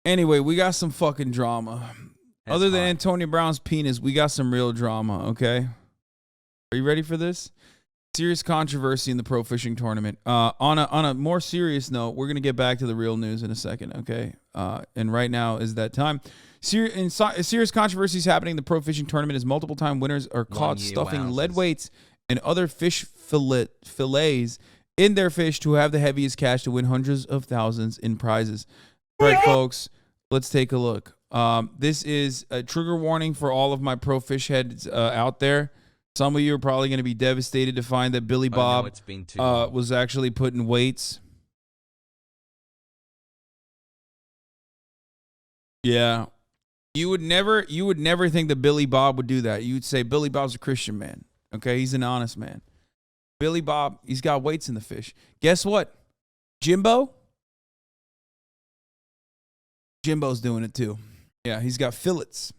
Anyway, we got some fucking drama. Other than Antonio Brown's penis, we got some real drama, okay? Are you ready for this? Serious controversy in the pro fishing tournament. On a more serious note, we're going to get back to the real news in a second, okay? And right now is that time. Serious controversies happening in the pro fishing tournament as multiple time winners are caught stuffing lead weights and other fish fillets in their fish to have the heaviest catch to win hundreds of thousands in prizes. All right, folks, let's take a look. This is a trigger warning for all of my pro fish heads out there. Some of you are probably going to be devastated to find that Billy Bob was actually putting weights. Yeah. You would never think that Billy Bob would do that. You would say Billy Bob's a Christian man. Okay, he's an honest man. Billy Bob, he's got weights in the fish. Guess what? Jimbo's doing it too. Yeah, he's got fillets.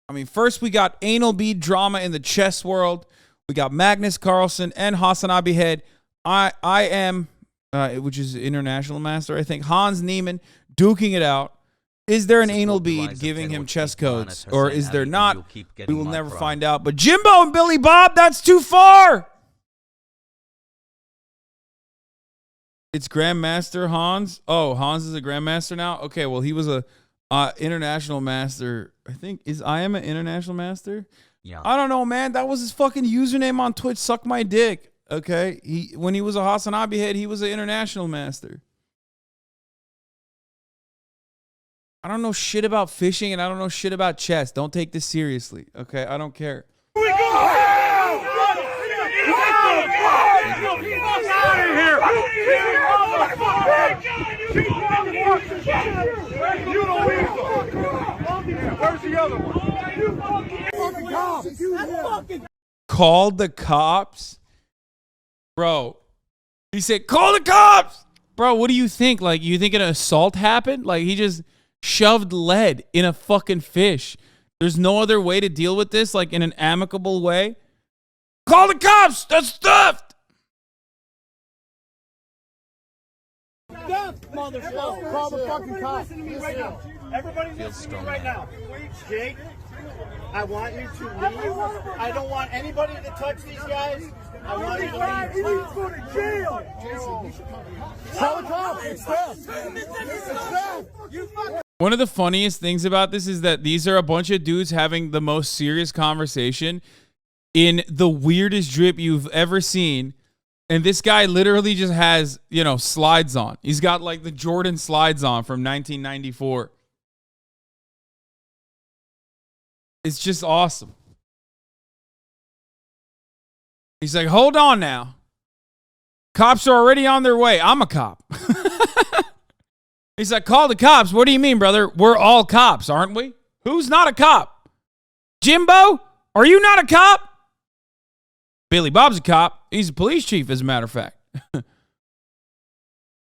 I mean, first we got anal bead drama in the chess world. We got Magnus Carlsen and Hasan Abihed. I am, which is international master, I think. Hans Niemann duking it out. Is there an anal bead giving him chess codes, or is there not? We will never find out. But Jimbo and Billy Bob, that's too far. It's Grandmaster Hans. Oh, Hans is a Grandmaster now? Okay, well, he was a international master. I think, I am an international master? Yeah. I don't know, man. That was his fucking username on Twitch. Suck my dick. Okay? When he was a Hasan Abihed, he was an international master. I don't know shit about fishing, and I don't know shit about chess. Don't take this seriously, okay? I don't care. Where's the other one? Called the cops? Bro. He said, call the cops! Bro, what do you think? Like, you think an assault happened? Like, he just shoved lead in a fucking fish. There's no other way to deal with this, like in an amicable way. Call the cops! That's theft! Theft, motherfucker! Call the fucking cops! Listen to me right now. Everybody listen to me right now. Jake, I want you to leave. I don't want anybody to touch these guys. I want you to leave. He needs to go to jail. Call the cops! It's theft! It's theft! You fucking... One of the funniest things about this is that these are a bunch of dudes having the most serious conversation in the weirdest drip you've ever seen. And this guy literally just has, slides on. He's got like the Jordan slides on from 1994. It's just awesome. He's like, hold on now. Cops are already on their way. I'm a cop. He's like, call the cops. What do you mean, brother? We're all cops, aren't we? Who's not a cop? Jimbo? Are you not a cop? Billy Bob's a cop. He's a police chief, as a matter of fact.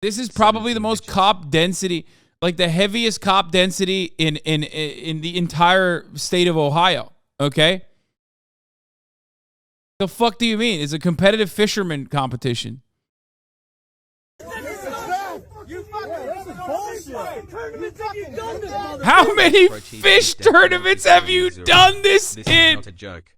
This is probably the most cop density, like the heaviest cop density in the entire state of Ohio. Okay? The fuck do you mean? It's a competitive fisherman competition. How many fish tournaments have you done this in? Not a joke.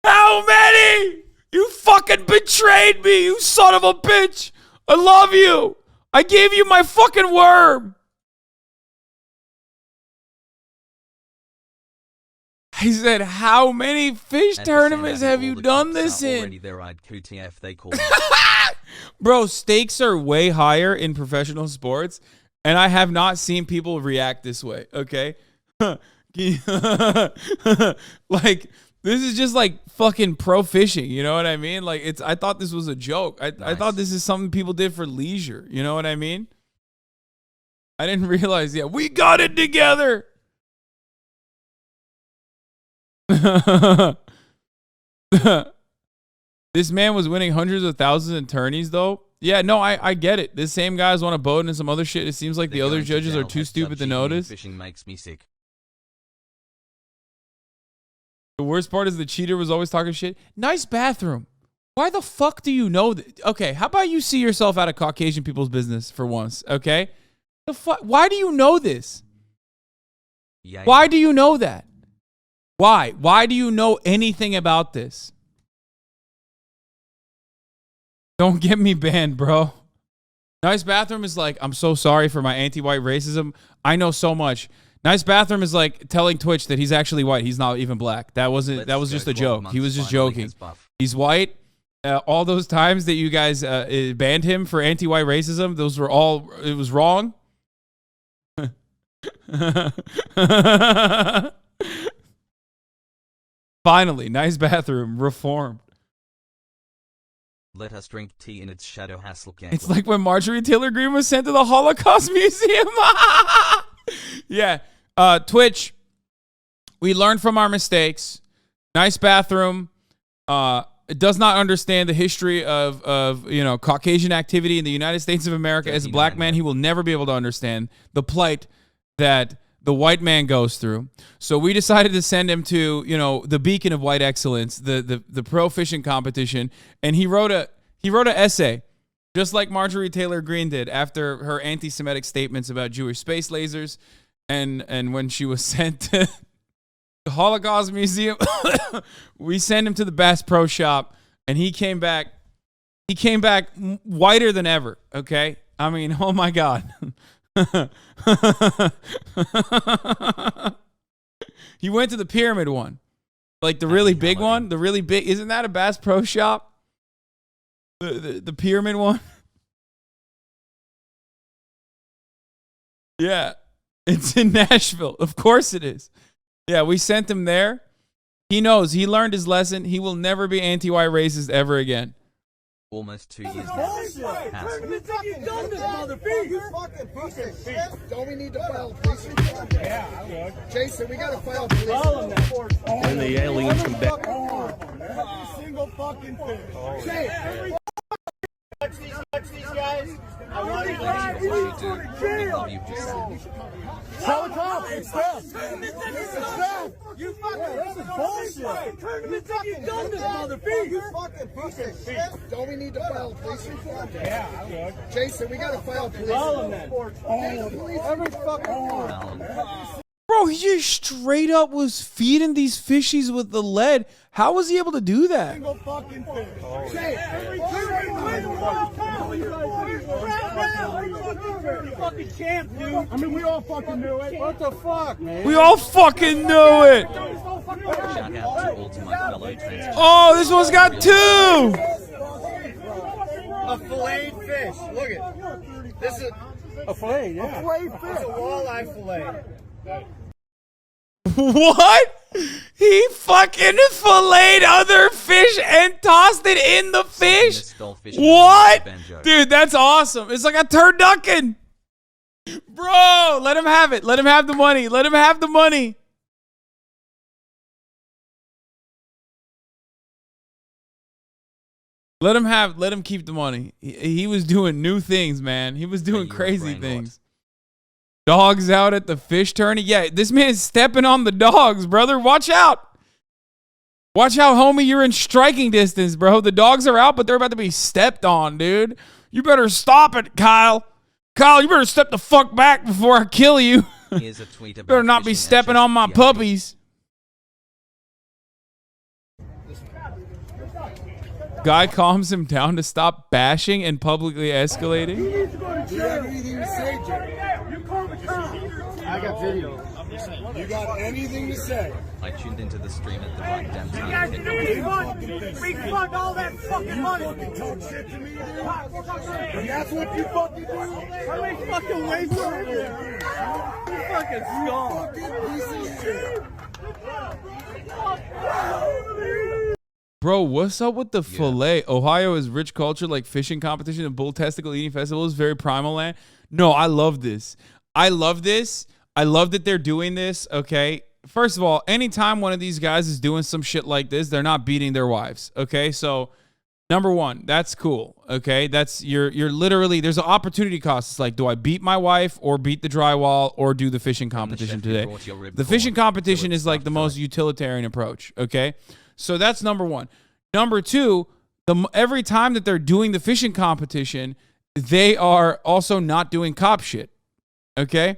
How many? You fucking betrayed me, you son of a bitch. I love you. I gave you my fucking worm. He said, how many fish tournaments have you done this in? Bro, stakes are way higher in professional sports, and I have not seen people react this way, okay? Like, this is just like fucking pro fishing, you know what I mean? Like, I thought this was a joke. I thought this is something people did for leisure, you know what I mean? I didn't realize, we got it together. This man was winning hundreds of thousands in tourneys, though. Yeah, no, I get it. This same guy's on a boat and some other shit. It seems like the other judges are too stupid to notice. Fishing makes me sick. The worst part is the cheater was always talking shit. Nice bathroom. Why the fuck do you know that? Okay, how about you see yourself out of Caucasian people's business for once, okay? The fuck? Why do you know this? Yeah. Why do you know that? Why? Why do you know anything about this? Don't get me banned, bro. Nice Bathroom is like, I'm so sorry for my anti-white racism. I know so much. Nice Bathroom is like telling Twitch that he's actually white. He's not even black. That was just a joke. He was just joking. He's white. All those times that you guys banned him for anti-white racism, it was wrong. Finally, Nice Bathroom reformed. Let us drink tea in its shadow, Hasselkamp. It's like when Marjorie Taylor Greene was sent to the Holocaust Museum. Yeah. Twitch, we learned from our mistakes. Nice Bathroom does not understand the history of Caucasian activity in the United States of America. As a black man, he will never be able to understand the plight that the white man goes through. So we decided to send him to, the beacon of white excellence, the pro fishing competition, and he wrote an essay, just like Marjorie Taylor Greene did after her anti-Semitic statements about Jewish space lasers, and when she was sent to the Holocaust Museum, we sent him to the Bass Pro Shop, and he came back whiter than ever. Okay, I mean, oh my God. He went to the pyramid one, like the really big one, the really big. Isn't that a Bass Pro Shop? The pyramid one. Yeah, it's in Nashville. Of course it is. Yeah, we sent him there. He knows. He learned his lesson. He will never be anti-white racist ever again. Almost 2 years now. Don't we need to file police? Yeah, Jason, we gotta file police. And the aliens come back. Every single fucking thing. Jay, touch these guys. I want you to tell the cops. It's them. It's them. You fucking this is bullshit. You done this motherfucker. You fucking piece of shit. Don't we need to file a police report? Yeah, Jason, we gotta file a police report. Every fucking one. Bro, he just straight up was feeding these fishies with the lead. How was he able to do that? Single fucking thing. You fucking champ, dude. I mean, we all fucking knew it. What the fuck, man? We all fucking knew it. Shout out to all to my fellow trans. Oh, this one's got 2. A filleted fish. Look at this is A fillet, yeah. a filleted fish. It's a walleye fillet. What? He fucking filleted other fish and tossed it in the fish? What? Dude, that's awesome. It's like a turducken. Bro, let him have it. Let him have the money. Let him have the money. Let him keep the money. He was doing new things, man. He was doing crazy things. Dogs out at the fish tourney. Yeah, this man's stepping on the dogs, brother. Watch out. Watch out, homie. You're in striking distance, bro. The dogs are out, but they're about to be stepped on, dude. You better stop it, Kyle. Kyle, you better step the fuck back before I kill you. Here's a tweet about better not be stepping on my puppies. Guy calms him down to stop bashing and publicly escalating. Do you have anything to say, Jay? I got video. You got anything to say? I tuned into the stream at the right damn time. We fuck all that fucking money. You talk shit to me, dude. That's what you fucking do. How many fucking ways are there? You fucking scum. Piece of shit. Bro, what's up with the fillet? Ohio is rich culture like fishing competition and bull testicle eating festivals. Very primal land. No, I love this. I love this. I love that they're doing this. Okay. First of all, anytime one of these guys is doing some shit like this, they're not beating their wives. Okay. So number one, that's cool. Okay. That's you're literally, there's an opportunity cost. It's like, do I beat my wife or beat the drywall or do the fishing competition today? The fishing competition is like the most utilitarian approach. Okay. So that's number one. Number two, every time that they're doing the fishing competition, they are also not doing cop shit. Okay?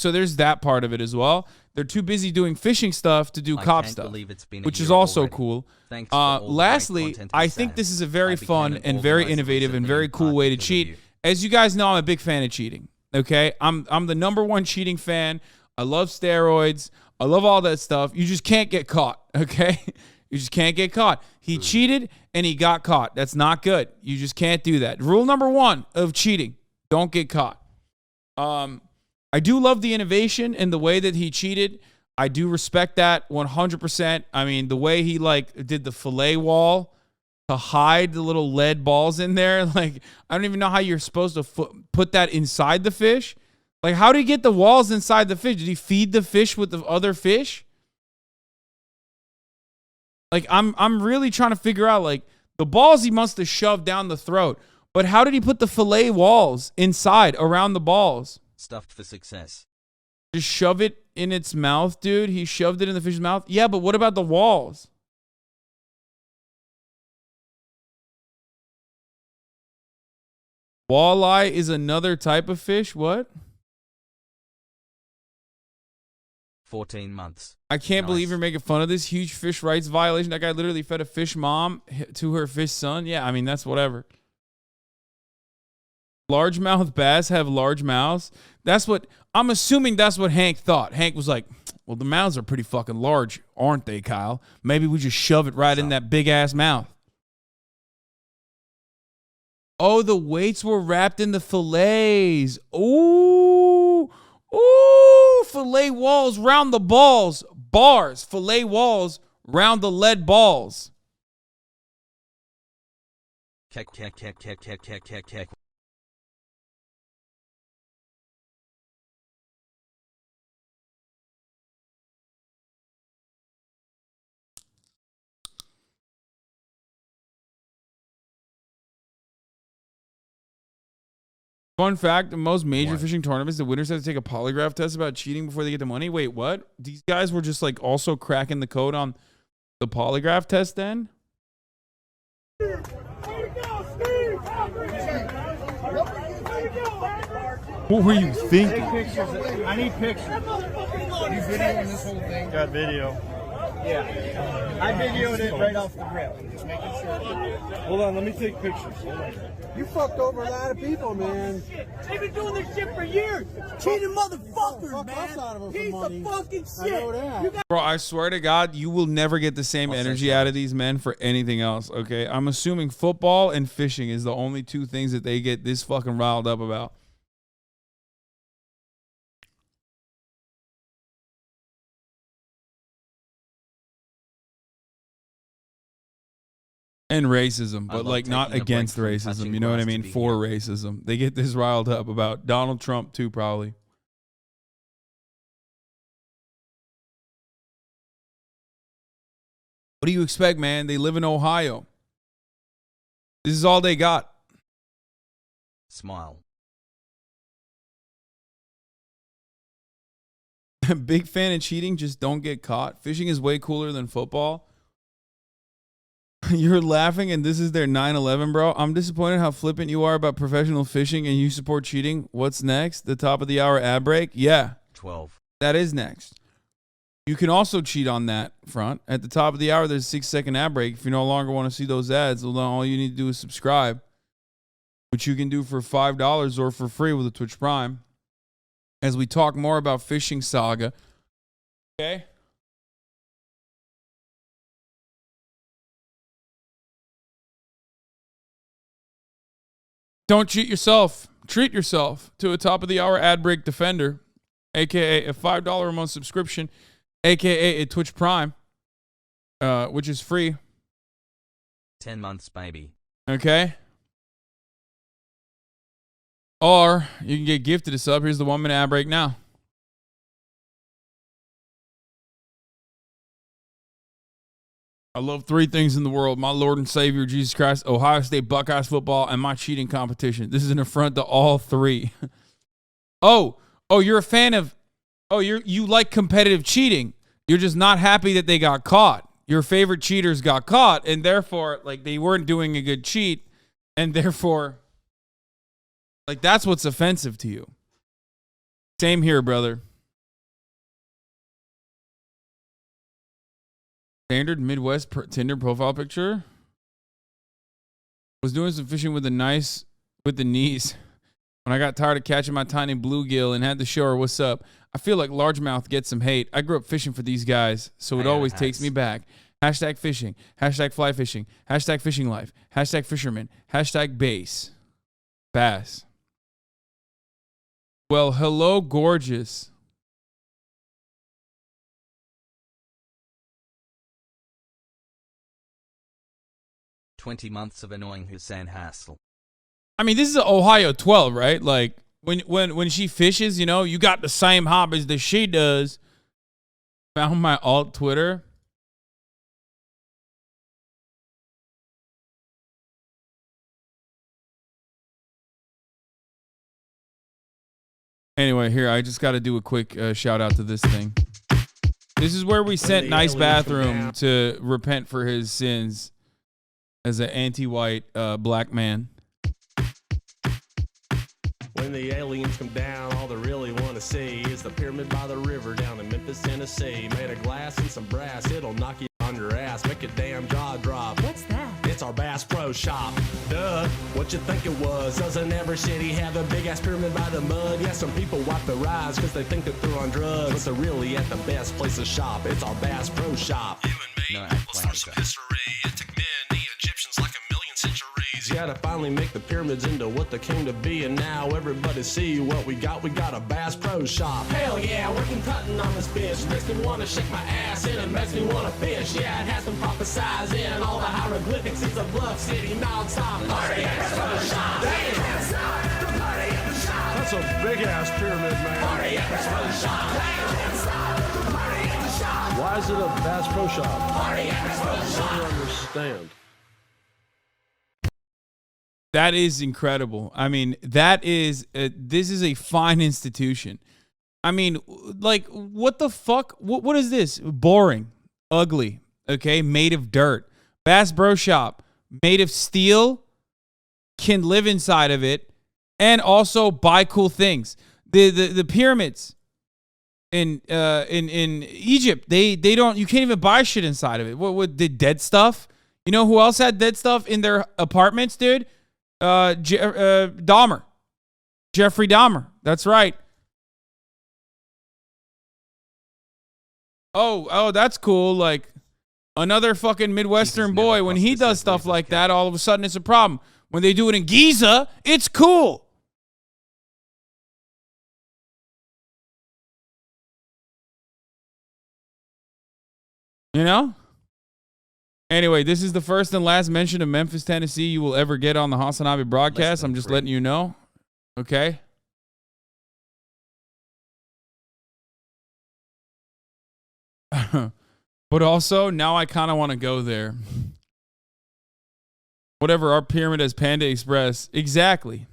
So there's that part of it as well. They're too busy doing fishing stuff to do cop stuff, which is also cool. Lastly, I think this is a very fun and very innovative and very cool way to cheat. As you guys know, I'm a big fan of cheating. Okay? I'm the #1 cheating fan. I love steroids. I love all that stuff. You just can't get caught, okay? You just can't get caught. He cheated and he got caught. That's not good. You just can't do that. Rule #1 of cheating, don't get caught. I do love the innovation and the way that he cheated. I do respect that 100%. I mean, the way he did the fillet wall to hide the little lead balls in there. Like, I don't even know how you're supposed to put that inside the fish. Like, how did he get the walls inside the fish? Did he feed the fish with the other fish? Like, I'm really trying to figure out, like, the balls he must have shoved down the throat. But how did he put the fillet walls inside around the balls? Stuffed for success. Just shove it in its mouth, dude. He shoved it in the fish's mouth. Yeah, but what about the walls? Walleye is another type of fish. What? 14 months. I can't believe you're making fun of this huge fish rights violation. That guy literally fed a fish mom to her fish son. Yeah, I mean, that's whatever. Largemouth bass have large mouths. I'm assuming that's what Hank thought. Hank was like, well, the mouths are pretty fucking large, aren't they, Kyle? Maybe we just shove it right in that big ass mouth. Oh, the weights were wrapped in the fillets. Ooh. Ooh, fillet walls round the balls. Bars, fillet walls round the lead balls. Keck. Fun fact, in most major fishing tournaments, the winners have to take a polygraph test about cheating before they get the money. Wait, what? These guys were just like also cracking the code on the polygraph test then? What were you thinking? I need pictures. You videoing this whole thing? Got video. Yeah. I videoed it right off the rip. Just making sure. Hold on, let me take pictures. You fucked over a lot of people, man. They've been doing this shit for years. Cheating motherfuckers, man. Piece of fucking shit. I know that. Bro, I swear to God, you will never get the same energy out of these men for anything else, okay? I'm assuming football and fishing is the only two things that they get this fucking riled up about. And racism, but like not against racism, you know what I mean? For racism. They get this riled up about Donald Trump too, probably. What do you expect, man? They live in Ohio. This is all they got. Smile. Big fan of cheating, just don't get caught. Fishing is way cooler than football. You're laughing and this is their 9/11, bro. I'm disappointed how flippant you are about professional fishing and you support cheating. What's next? The top of the hour ad break? Yeah. 12. That is next. You can also cheat on that front. At the top of the hour, there's a 6-second ad break. If you no longer want to see those ads, well, then all you need to do is subscribe, which you can do for $5 or for free with a Twitch Prime. As we talk more about Fishing Saga. Okay? Don't cheat yourself. Treat yourself to a top of the hour ad break defender, aka a $5 a month subscription, aka a Twitch Prime, which is free. 10 months, baby. Okay. Or you can get gifted a sub. Here's the 1 minute ad break now. I love 3 things in the world: my Lord and Savior, Jesus Christ, Ohio State Buckeyes football, and my cheating competition. This is an affront to all 3. Oh, you're a fan of, you like competitive cheating. You're just not happy that they got caught. Your favorite cheaters got caught, and therefore, like, they weren't doing a good cheat, and therefore, like, that's what's offensive to you. Same here, brother. Standard Midwest Tinder profile picture. Was doing some fishing with the knees. When I got tired of catching my tiny bluegill and had to show her what's up. I feel like largemouth gets some hate. I grew up fishing for these guys, so it always takes me back. Hashtag fishing. Hashtag fly fishing. Hashtag fishing life. Hashtag fisherman. Hashtag bass. Bass. Well, hello, gorgeous. "20 months of annoying Hasan hassle." I mean, this is Ohio 12, right? Like, when she fishes, you know, you got the same hobbies that she does. Found my alt Twitter. Anyway, here, I just got to do a quick shout out to this thing. This is where we sent Nice Bathroom to repent for his sins as an anti-white black man. When the aliens come down, all they really want to see is the pyramid by the river down in Memphis, Tennessee. Made of glass and some brass, it'll knock you on your ass, make your damn jaw drop. What's that? It's our Bass Pro Shop. Duh, what you think it was? Doesn't every city have a big-ass pyramid by the mud? Yeah, some people wipe their eyes because they think that they're on drugs, but they're really at the best place to shop. It's our Bass Pro Shop. You and me, we'll start some history. It took men, the Egyptians, like a million centuries. Yeah, to finally make the pyramids into what they came to be, and now everybody see what we got. We got a Bass Pro Shop. Hell yeah, working cutting on this bitch. Makes me want to shake my ass and it makes me want to fish. Yeah, it has been prophesized in all the hieroglyphics. It's a bluff city non-stop party at the Pro Shop. Damn, the party at the shop. That's a big ass pyramid, man. Party at the Pro Shop. Damn, the party at the shop. Why is it a Bass Pro Shop? Party at the Pro Shop. I don't understand. That is incredible. I mean, this is a fine institution. I mean, like, what the fuck? What is this? Boring, ugly, okay, made of dirt. Bass Bro Shop, made of steel, can live inside of it, and also buy cool things. The pyramids in Egypt, they don't, you can't even buy shit inside of it. What the dead stuff? You know who else had dead stuff in their apartments, dude? Dahmer. Jeffrey Dahmer. That's right. Oh, that's cool. Like, another fucking Midwestern boy, when he does stuff like that, all of a sudden it's a problem. When they do it in Giza, it's cool. You know? Anyway, this is the first and last mention of Memphis, Tennessee you will ever get on the Hasanabe broadcast. I'm just letting you know. Okay? But also, now I kind of want to go there. Whatever, our pyramid has Panda Express. Exactly.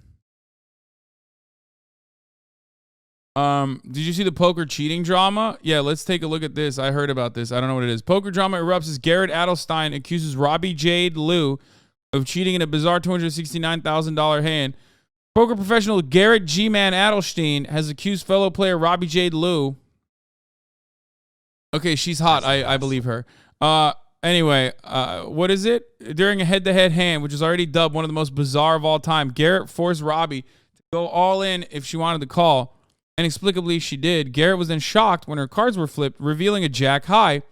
Did you see the poker cheating drama? Yeah, let's take a look at this. I heard about this. I don't know what it is. Poker drama erupts as Garrett Adelstein accuses Robbie Jade Liu of cheating in a bizarre $269,000 hand. Poker professional Garrett G-Man Adelstein has accused fellow player Robbie Jade Liu. Okay, she's hot. I believe her. Anyway, what is it? During a head-to-head hand, which is already dubbed one of the most bizarre of all time, Garrett forced Robbie to go all in if she wanted to call. Inexplicably, she did. Garrett was then shocked when her cards were flipped, revealing a jack high,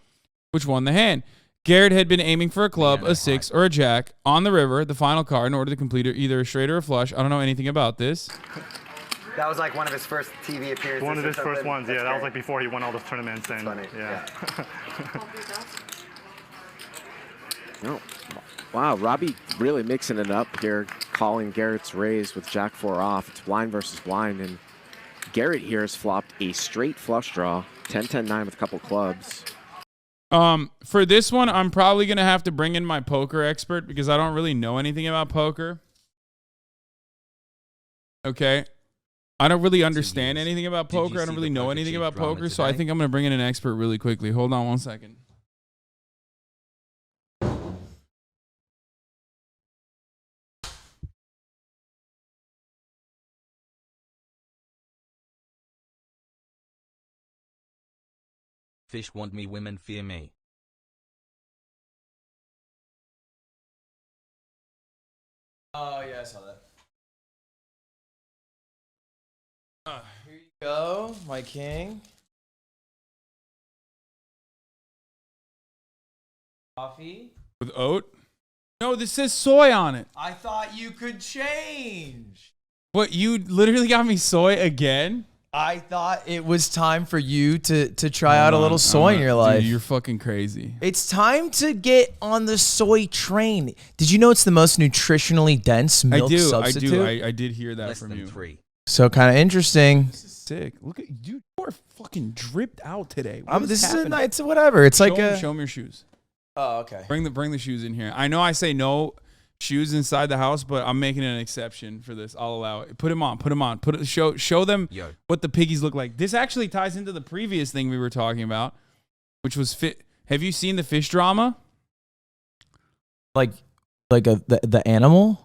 which won the hand. Garrett had been aiming for a club, a six, or a jack on the river, the final card, in order to complete either a straight or a flush. I don't know anything about this. That was like one of his first TV appearances. One of his first ones, yeah. That was like before he won all those tournaments. And, funny. Yeah. No. Wow, Robbie really mixing it up here, calling Garrett's raise with Jack 4 off. It's blind versus blind, and Garrett here has flopped a straight flush draw, 10-10-9 with a couple clubs. For this one, I'm probably going to have to bring in my poker expert because I don't really know anything about poker. Okay. I don't really understand anything about poker. I don't really know anything about poker, so I think I'm going to bring in an expert really quickly. Hold on one second. Fish want me, women fear me. Oh, yeah, I saw that. Here you go, my king. Coffee. With oat? No, this says soy on it. I thought you could change. What, you literally got me soy again? I thought it was time for you to try out a little soy in your life. Dude, you're fucking crazy. It's time to get on the soy train. Did you know it's the most nutritionally dense milk substitute? I did hear that Less from than you. 3. So kind of interesting. This is sick. Look at you. You are fucking dripped out today. This is a night. It's whatever. It's like show me your shoes. Oh, okay. Bring the shoes in here. I know I say no shoes inside the house, but I'm making an exception for this. I'll allow it. Put them on. Show them what the piggies look like. This actually ties into the previous thing we were talking about, which was fit. Have you seen the fish drama? Like the animal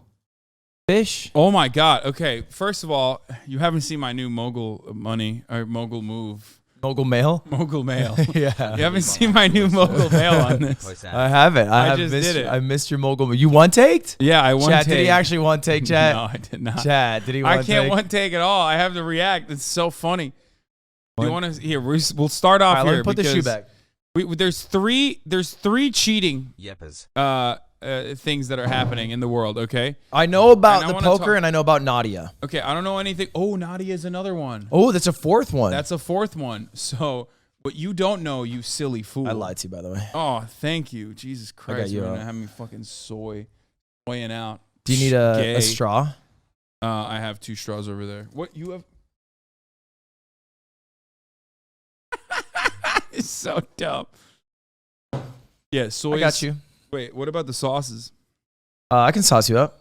fish? Oh my God. Okay. First of all, you haven't seen my new mogul move. Mogul mail? Mogul mail. Yeah. You haven't seen my new mogul mail on this. I haven't. I just did it. I missed your mogul. You one-taked? Yeah, I one-take. Chad, did he actually one-take, Chad? No, I did not. Chad, did he one-take? I can't one-take at all. I have to react. It's so funny. Do you want to? Here, we'll start off here. Let me put the shoe back. There's three cheating Yeppers. things that are happening in the world, okay? I know about the poker and I know about Nadia. Okay, I don't know anything. Oh, Nadia is another one. Oh, that's a fourth one. That's a fourth one. So, what you don't know, you silly fool. I lied to you, by the way. Oh, thank you. Jesus Christ. you You're out. going to have me fucking soying out. Do you need a straw? I have 2 straws over there. What, you have? It's so dumb. Yeah, soy. I got you. Wait, what about the sauces? I can sauce you up.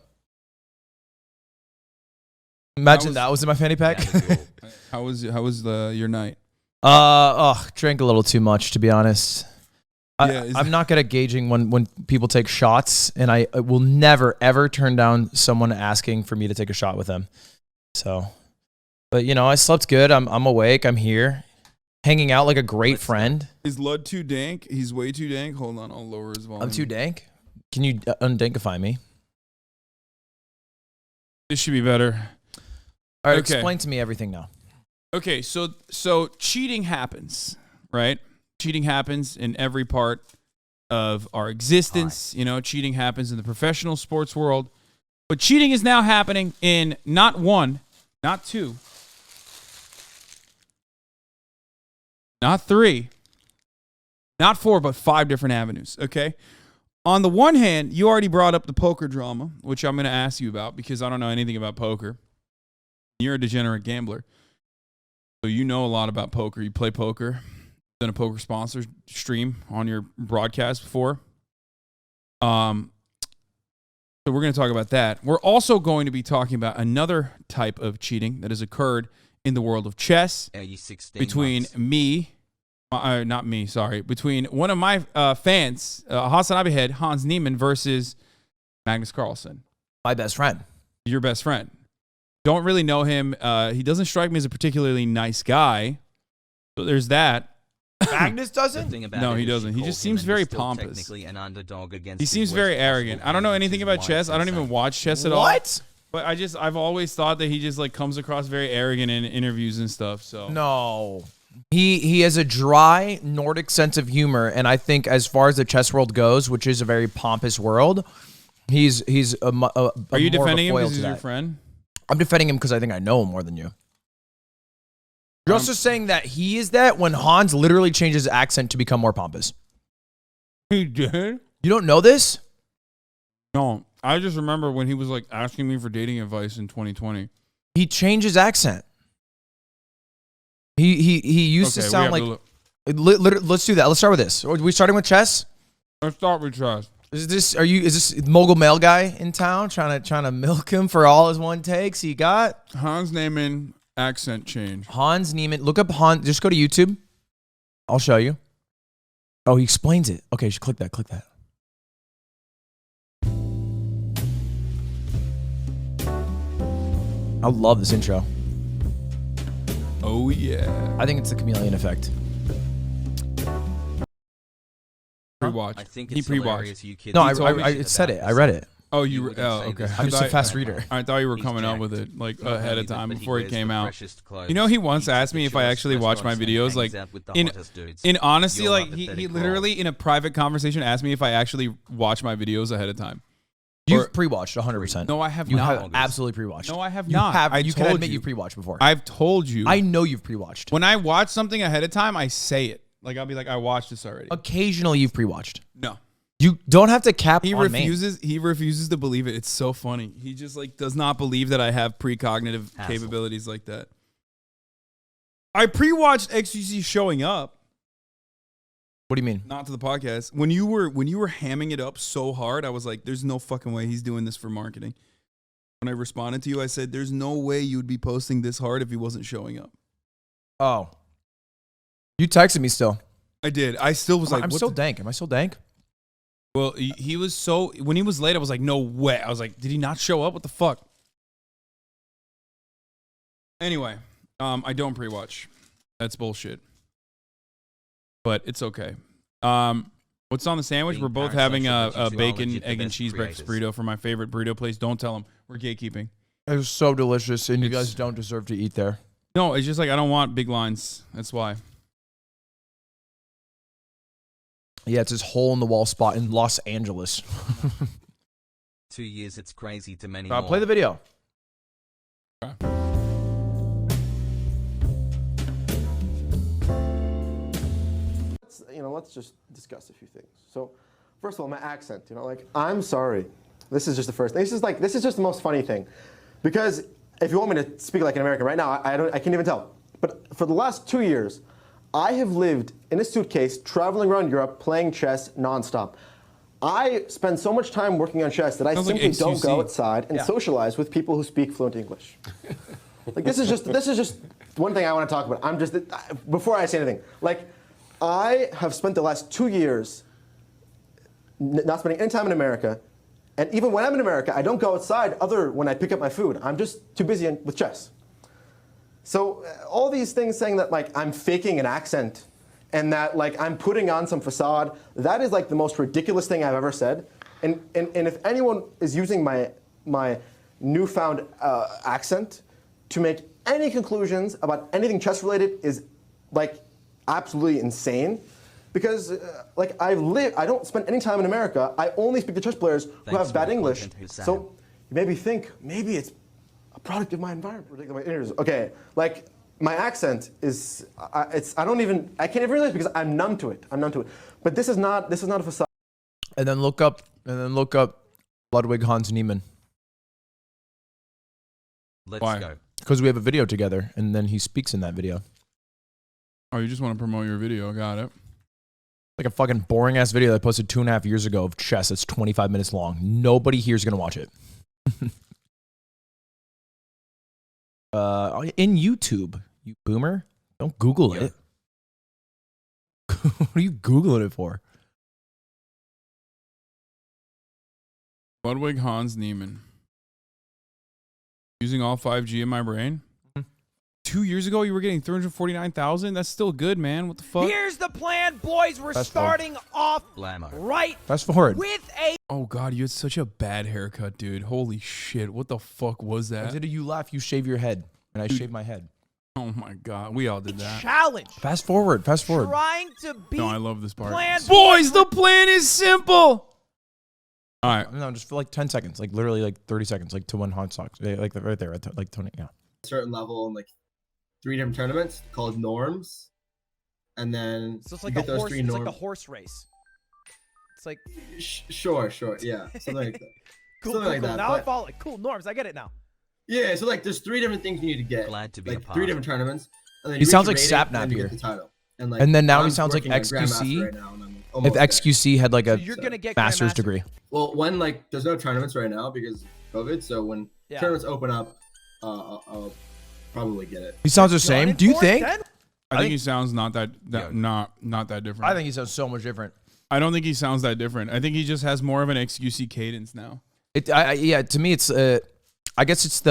Imagine that was in my fanny pack. How was your night? Drank a little too much, to be honest. I'm not good at gauging when people take shots, and I will never ever turn down someone asking for me to take a shot with them. So, but I slept good. I'm awake. I'm here, hanging out like a great friend. Is Lud too dank? He's way too dank. Hold on, I'll lower his volume. I'm too dank. Can you undankify me? This should be better. All right, explain to me everything now. Okay, so cheating happens, right? Cheating happens in every part of our existence. Right. Cheating happens in the professional sports world. But cheating is now happening in not 1, not 2, not 3, not 4, but 5 different avenues, okay? On the one hand, you already brought up the poker drama, which I'm going to ask you about because I don't know anything about poker. You're a degenerate gambler. So you know a lot about poker. You play poker. Done a poker sponsor stream on your broadcast before. So we're going to talk about that. We're also going to be talking about another type of cheating that has occurred in the world of chess between between one of my fans, Hasan Abihed, Hans Niemann, versus Magnus Carlsen. My best friend. Your best friend. Don't really know him. He doesn't strike me as a particularly nice guy. So there's that. Magnus doesn't? No, he doesn't. He just seems very pompous. He seems very arrogant. I don't know anything about chess. I don't even watch chess at all. What? But I've always thought that he just comes across very arrogant in interviews and stuff. So no. He has a dry Nordic sense of humor, and I think as far as the chess world goes, which is a very pompous world, he's a Are you defending him because he's your friend? I'm defending him because I think I know him more than you. You're also saying that he is that when Hans literally changes his accent to become more pompous. He did? You don't know this? No. I just remember when he was asking me for dating advice in 2020. He changed his accent. He used to sound like... Let's do that. Let's start with this. Are we starting with chess? Let's start with chess. Is this mogul male guy in town trying to milk him for all his one takes he got? Hans Niemann accent change. Hans Niemann. Look up Hans. Just go to YouTube. I'll show you. Oh, he explains it. Okay, click that. Click that. I love this intro. Oh, yeah. I think it's the chameleon effect. pre-watched. I think He it's pre-watched. hilarious you kids No, told me I shit said about it. I this. read it. Oh, You you wouldn't oh say okay. this. I'm just a fast reader. I thought you were He's coming out jacked. with it like Not ahead only of that, time but he before it wears came the out. freshest clothes, You know, he once eats at asked the me if I chillest actually watch my restaurants, and videos. hangs Like out with the in hottest dudes. in honesty, You're like not he pathetic literally in a private conversation asked me if I actually watch my videos ahead of time. You've pre-watched 100%. No, I have You not. have absolutely pre-watched. No, I have You not. have. You can told admit you pre-watched before. I've told you. I know you've pre-watched. When I watch something ahead of time, I say it. Like I'll be like, I watched this already. Occasionally, you've pre-watched. No. You don't have to cap. He on refuses. He refuses to believe it. It's so funny. He just like does not believe that I have precognitive capabilities like that. I pre-watched XUC showing up. What do you mean? Not to the podcast. When you were hamming it up so hard, I was like, "There's no fucking way he's doing this for marketing." When I responded to you, I said, "There's no way you would be posting this hard if he wasn't showing up." Oh. You texted me still. I did. I still was like, I'm what still the- dank. Am I still dank? Well, he was so when he was late, I was like, no way. I was like, did he not show up? What the fuck? Anyway, I don't pre-watch. That's bullshit. But it's okay. What's on the sandwich? Being We're both having a parasocial bacon, legit the egg, and best cheese breakfast creators. burrito from my favorite burrito place. Don't tell them. We're gatekeeping. It was so delicious, and you guys don't deserve to eat there. No, it's just like I don't want big lines. That's why. Yeah, it's this hole in the wall spot in Los Angeles. 2 years, it's crazy to many Play the video. Let's just discuss a few things. So, first of all, my accent. I'm sorry. This is just the first. This is just the most funny thing, because if you want me to speak like an American right now, I can't even tell. But for the last 2 years, I have lived in a suitcase, traveling around Europe, playing chess nonstop. I spend so much time working on chess that I Sounds like simply don't XUC. go outside and socialize with people who speak fluent English. This is just one thing I want to talk about. Before I say anything, I have spent the last 2 years not spending any time in America, and even when I'm in America, I don't go outside other when I pick up my food. I'm just too busy with chess. So all these things saying that I'm faking an accent and that I'm putting on some facade, that is the most ridiculous thing I've ever said. And if anyone is using my newfound accent to make any conclusions about anything chess related is absolutely insane. Because I don't spend any time in America. I only speak to chess players who have bad English. So you maybe think maybe it's a product of my environment. Okay, my accent is I can't even realize because I'm numb to it. But this is not a facade. And then look up Ludwig Hans Niemann. Let's Why? go. Because we have a video together, and then he speaks in that video. Oh, you just want to promote your video? Got it. Like a fucking boring ass video that I posted 2.5 years ago of chess. It's 25 minutes long. Nobody here is gonna watch it. In YouTube, you boomer. Don't Google it. What are you Googling it for? Ludwig Hans Niemann. Using all 5G in my brain. 2 years ago, you were getting 349,000. That's still good, man. What the fuck? Here's the plan, boys. We're starting off right Fast forward. with a. Oh God, you had such a bad haircut, dude. Holy shit! What the fuck was that? Instead of you laugh, you shave your head, and I shave my head. Oh my God, we all did that. challenge. Fast forward. Trying to beat. No, I love this part. Plan Boys, the plan is simple. All right. No, just for 10 seconds, literally 30 seconds, to win hot socks, right there, Tony. Yeah. Certain level and 3 different tournaments called norms, and then So it's you like get a those horse. 3 It's norms. like a horse race. It's like Sure, yeah, something like that. cool. Something like that. Now I But, follow it. Cool norms. I get it now. yeah, so there's 3 different things you need to get. Glad to be a part. 3 different tournaments. And then He you sounds reach like a rating, Sapnap and you here. get the title. And then now he I'm sounds like working on XQC. Grandmaster right now, and I'm If almost there. XQC had a You're gonna get master's Grandmaster. degree. Well, when there's no tournaments right now because of COVID, so when Yeah. tournaments open up, I'll probably get it. He sounds the same. Do you think? I think he sounds not that not that different. I think he sounds so much different. I don't think he sounds that different. I think he just has more of an XQC cadence now. Yeah, to me, it's I guess it's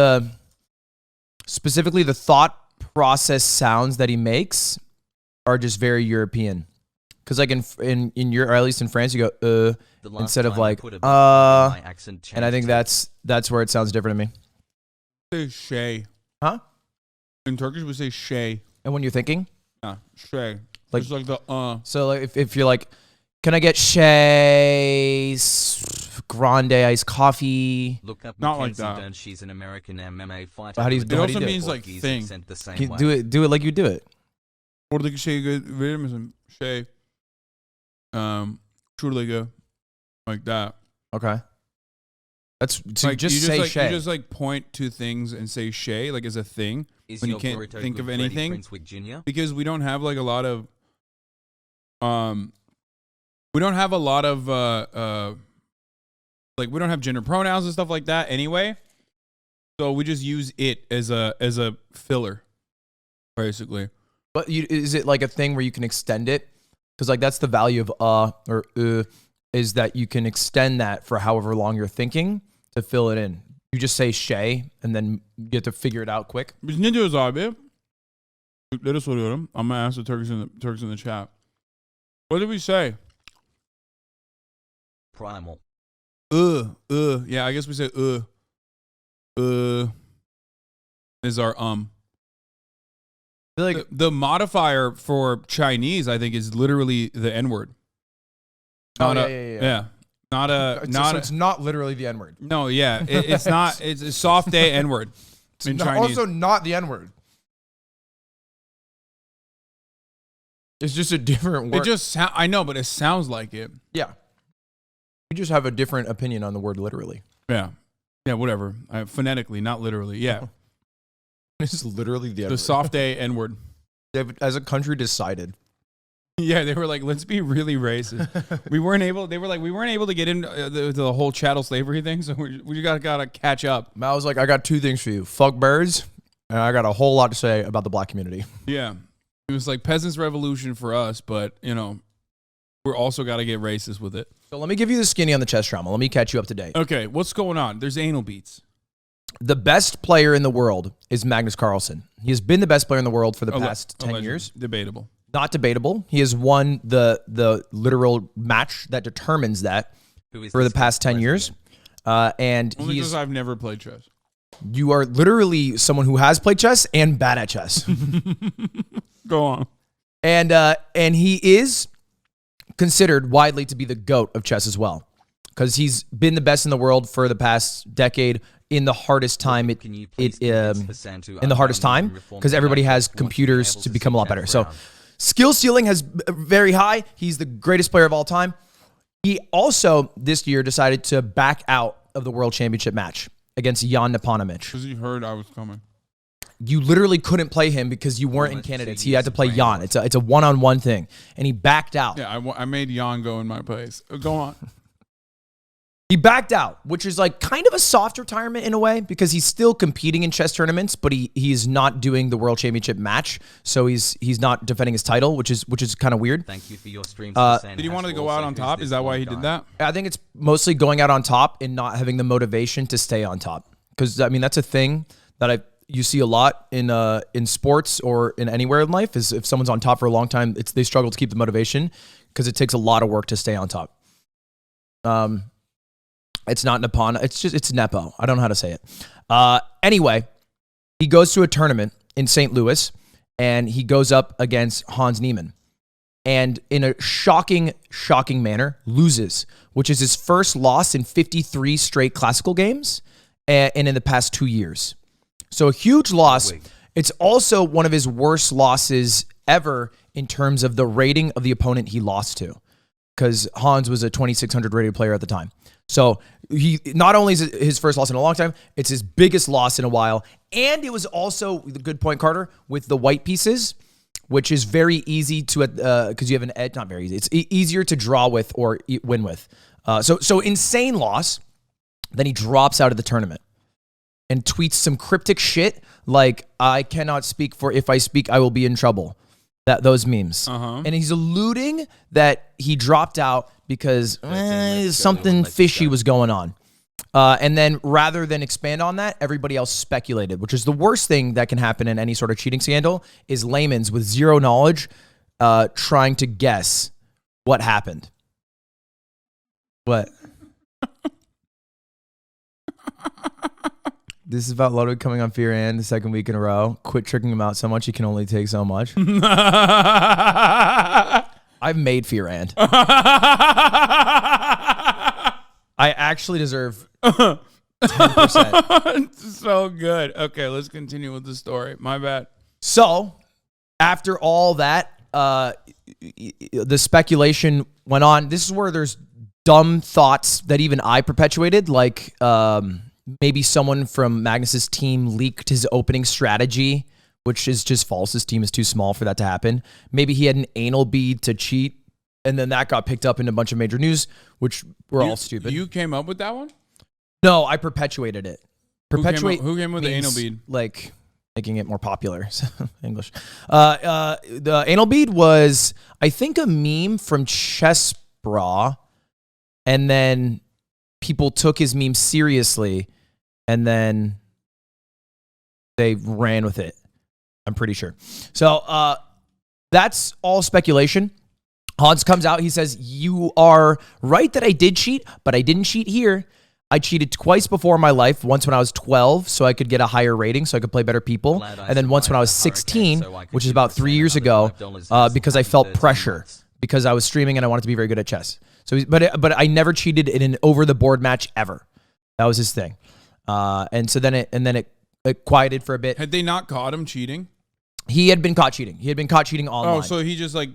specifically the thought process sounds that he makes are just very European. Because like in your, or at least in France, you go instead of like and I think that's where it sounds different to me. Say shay. Huh? In Turkish, we say shay. And when you're thinking, yeah, shay. Like, just like the So like if you're like, can I get shay grande iced coffee? Look up not like Mackenzie that. Dern. She's an American MMA fighter. How do you It do also it? means like Portuguese thing. accent the same Can way. you do it like you do it. Oradaki şeyi verir misin? Şey. Şuradaki. Like that. Okay. That's so like, you just say like, shay. You just like point to things and say shay like as a thing Is when you your can't burrito think good, of Freddie anything Prinze Jr.? because we don't have like a lot of we don't have a lot of like we don't have gender pronouns and stuff like that anyway. So we just use it as a filler, basically. But is it like a thing where you can extend it? Because like that's the value of or is that you can extend that for however long you're thinking to fill it in. You just say shay and then you get to figure it out quick. Biz ne diyoruz abi? Türklere soruyorum. I'm gonna ask the Turks in the chat. What did we say? Primal. Yeah, I guess we say is our Like the modifier for Chinese, I think, is literally the N-word. Yeah. Not a it's not literally the N-word. No, yeah, it's not. It's a soft A N-word in Chinese. Also not the N-word. It's just a different word. It just I know, but it sounds like it. Yeah. You just have a different opinion on the word literally. Yeah, whatever. Phonetically, not literally. Yeah, It's literally the N-word. the soft A N-word. They've, as a country, decided. Yeah, they were like, let's be really racist. we weren't able to get into the whole chattel slavery thing, so we gotta catch up. I was like, I got two things for you. Fuck birds, and I got a whole lot to say about the black community. Yeah, it was like peasants' revolution for us, but we're also got to get racist with it. So let me give you the skinny on the chess trauma. Let me catch you up to date. Okay, what's going on? There's anal beats. The best player in the world is Magnus Carlsen. He has been the best player in the world for the past 10 years. Debatable. Not debatable. He has won the literal match that determines that for the past 10 years. And only because I've never played chess. You are literally someone who has played chess and bad at chess. Go on. And he is considered widely to be the GOAT of chess as well, because he's been the best in the world for the past decade in the hardest time in the hardest time, because everybody has computers to become a lot better. So skill ceiling has very high. He's the greatest player of all time. He also this year decided to back out of the World Championship match against Jan Nepomniachtchi. Because he heard I was coming. You literally couldn't play him because you weren't in candidates. He had to play Jan. It's a one-on-one thing, and he backed out. Yeah, I made Jan go in my place. Go on. He backed out, which is like kind of a soft retirement in a way, because he's still competing in chess tournaments, but he's not doing the World Championship match, so he's not defending his title, which is kind of weird. Thank you for your stream. Did he want to go out on top? Is that why he did that? I think it's mostly going out on top and not having the motivation to stay on top, because I mean that's a thing that you see a lot in sports or in anywhere in life, is if someone's on top for a long time, they struggle to keep the motivation because it takes a lot of work to stay on top. It's not Nippon. It's Nepo. I don't know how to say it. Anyway, he goes to a tournament in St. Louis, and he goes up against Hans Niemann, and in a shocking manner, loses, which is his first loss in 53 straight classical games, and in the past 2 years. So a huge loss. It's also one of his worst losses ever in terms of the rating of the opponent he lost to, because Hans was a 2,600 rated player at the time. So he not only is it his first loss in a long time, it's his biggest loss in a while. And it was also, the good point, Carter, with the white pieces, which is very easy to, because you have an edge, not very easy. It's easier to draw with or win with. So insane loss. Then he drops out of the tournament and tweets some cryptic shit like, I cannot speak, for if I speak, I will be in trouble. Those memes. And he's alluding that he dropped out because something fishy was going on. And then rather than expand on that, everybody else speculated, which is the worst thing that can happen in any sort of cheating scandal, is layman's with zero knowledge trying to guess what happened. What? This is about Ludwig coming on Fear and the second week in a row. Quit tricking him out so much. He can only take so much. I've made Fear and. I actually deserve 10%. So good. Okay, let's continue with the story. My bad. So, after all that, the speculation went on. This is where there's dumb thoughts that even I perpetuated, like maybe someone from Magnus's team leaked his opening strategy, which is just false. His team is too small for that to happen. Maybe he had an anal bead to cheat, and then that got picked up in a bunch of major news, which were all stupid. You came up with that one? No, I perpetuated it. Perpetuate. Who came with the anal bead? Like making it more popular. English. The anal bead was, I think, a meme from Chess Bra, and then people took his meme seriously, and then they ran with it. I'm pretty sure. So that's all speculation. Hans comes out. He says, you are right that I did cheat, but I didn't cheat here. I cheated twice before in my life. Once when I was 12, so I could get a higher rating, so I could play better people. And then once when I was 16, which is about 3 years ago, because I felt pressure because I was streaming and I wanted to be very good at chess. So, but I never cheated in an over-the-board match ever. That was his thing. And so then it quieted for a bit. Had they not caught him cheating? He had been caught cheating. He had been caught cheating online. Oh, so he just like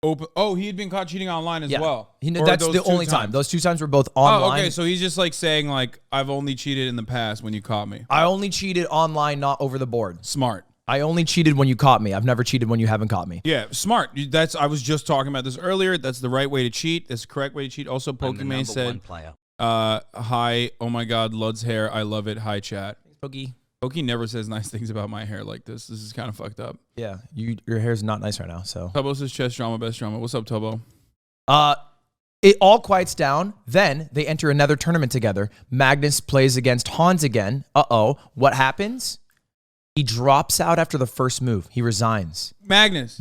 open. Oh, he had been caught cheating online as well. That's the only time. Those 2 times were both online. Oh, okay. So he's just like saying like, I've only cheated in the past when you caught me. I only cheated online, not over the board. Smart. I only cheated when you caught me. I've never cheated when you haven't caught me. Yeah, smart. I was just talking about this earlier. That's the right way to cheat. That's the correct way to cheat. Also, Pokemon said, hi, oh my God, Lud's hair. I love it. Hi, chat. Pokey. Pokey never says nice things about my hair like this. This is kind of fucked up. Yeah, your hair's not nice right now. So Tubbo says chess drama, best drama. What's up, Tubbo? It all quiets down. Then they enter another tournament together. Magnus plays against Hans again. What happens? He drops out after the first move. He resigns. Magnus.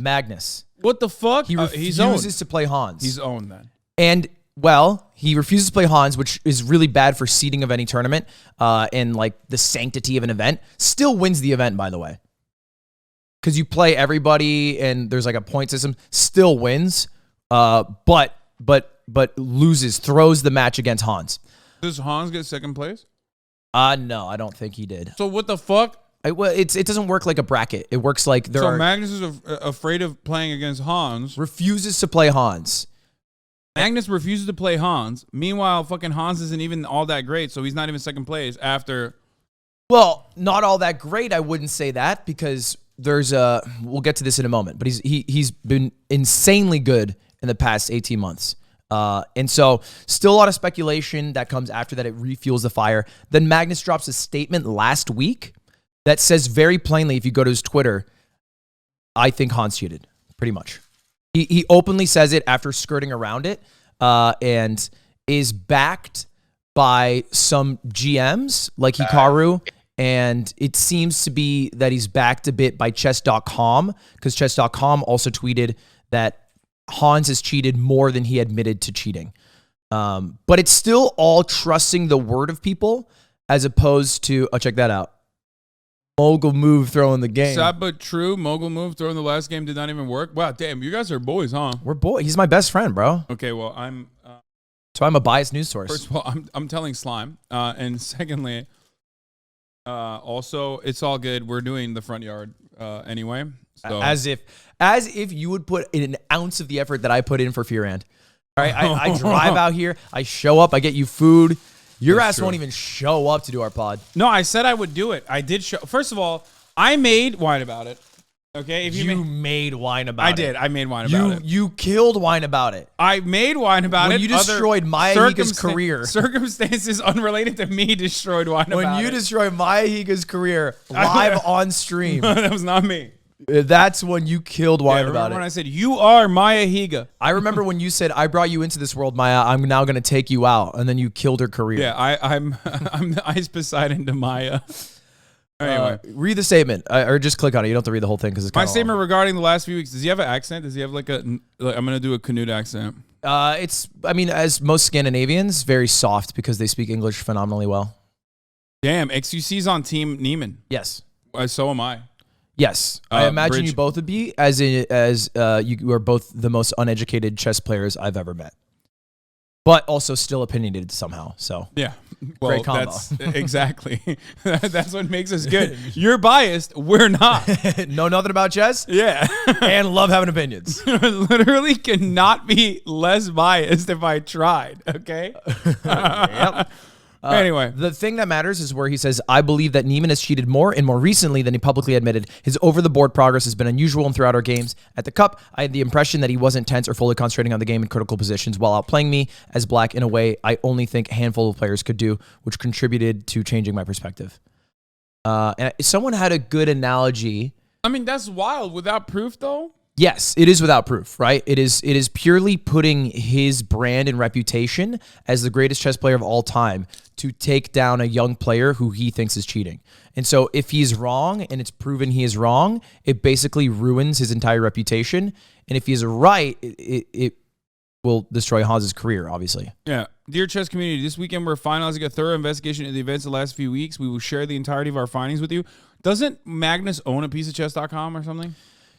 What the fuck? He refuses to play Hans. He's owned then. And well, he refuses to play Hans, which is really bad for seeding of any tournament and like the sanctity of an event. Still wins the event, by the way. Because you play everybody and there's like a point system. Still wins, but loses, throws the match against Hans. Does Hans get second place? No, I don't think he did. So what the fuck? It doesn't work like a bracket. It works like Magnus is afraid of playing against Hans. Refuses to play Hans. Magnus refuses to play Hans. Meanwhile, fucking Hans isn't even all that great, so he's not even second place after. Well, not all that great. I wouldn't say that because we'll get to this in a moment, but he's been insanely good in the past 18 months. And so still a lot of speculation that comes after that. It refuels the fire. Then Magnus drops a statement last week that says very plainly, if you go to his Twitter, I think Hans cheated, pretty much. He openly says it after skirting around it, and is backed by some GMs like Hikaru, and it seems to be that he's backed a bit by chess.com, because chess.com also tweeted that Hans has cheated more than he admitted to cheating. But it's still all trusting the word of people as opposed to, check that out. Mogul move throwing the game. Sad but true. Mogul move throwing the last game did not even work. Wow, damn, you guys are boys, huh? We're boys. He's my best friend, bro. Okay, well, I'm. So I'm a biased news source. First of all, I'm telling Slime, and secondly, also it's all good. We're doing the front yard anyway. So. As if you would put in an ounce of the effort that I put in for Fearand. All right, I drive out here. I show up. I get you food. Your ass won't even show up to do our pod. No, I said I would do it. I did show. First of all, I made wine about it. Okay, if you made wine about it. I did. I made wine about it. You killed wine about it. I made wine about it. When you destroyed Maya Higa's career. Circumstances unrelated to me destroyed wine about it. When you destroyed Maya Higa's career live on stream. That was not me. That's when you killed wine about it. Remember when I said, you are Maya Higa. I remember when you said, I brought you into this world, Maya. I'm now going to take you out. And then you killed her career. Yeah, I'm the Ice Poseidon to Maya. Anyway. Read the statement. Or just click on it. You don't have to read the whole thing because it's my statement regarding the last few weeks. Does he have an accent? Does he have like I'm going to do a Canute accent. I mean, as most Scandinavians, very soft because they speak English phenomenally well. Damn, XUC's on Team Neiman. Yes. So am I. Yes. I imagine Bridge. you both would be, as you are both the most uneducated chess players I've ever met. But also still opinionated somehow. So yeah, well, great combo. That's, exactly. That's what makes us good. You're biased. We're not. Know nothing about chess. Yeah, and love having opinions. Literally cannot be less biased if I tried. Okay. Yep. Anyway, the thing that matters is where he says, I believe that Neiman has cheated more and more recently than he publicly admitted. His over-the-board progress has been unusual and throughout our games. At the Cup, I had the impression that he wasn't tense or fully concentrating on the game in critical positions while outplaying me as black in a way I only think a handful of players could do, which contributed to changing my perspective. And someone had a good analogy. I mean, that's wild. Without proof, though? Yes, it is without proof, right? It is purely putting his brand and reputation as the greatest chess player of all time to take down a young player who he thinks is cheating. And so if he's wrong and it's proven he is wrong, it basically ruins his entire reputation. And if he's right, it will destroy Hans's career, obviously. Yeah. Dear chess community, this weekend we're finalizing a thorough investigation into the events of the last few weeks. We will share the entirety of our findings with you. Doesn't Magnus own a piece of chess.com or something?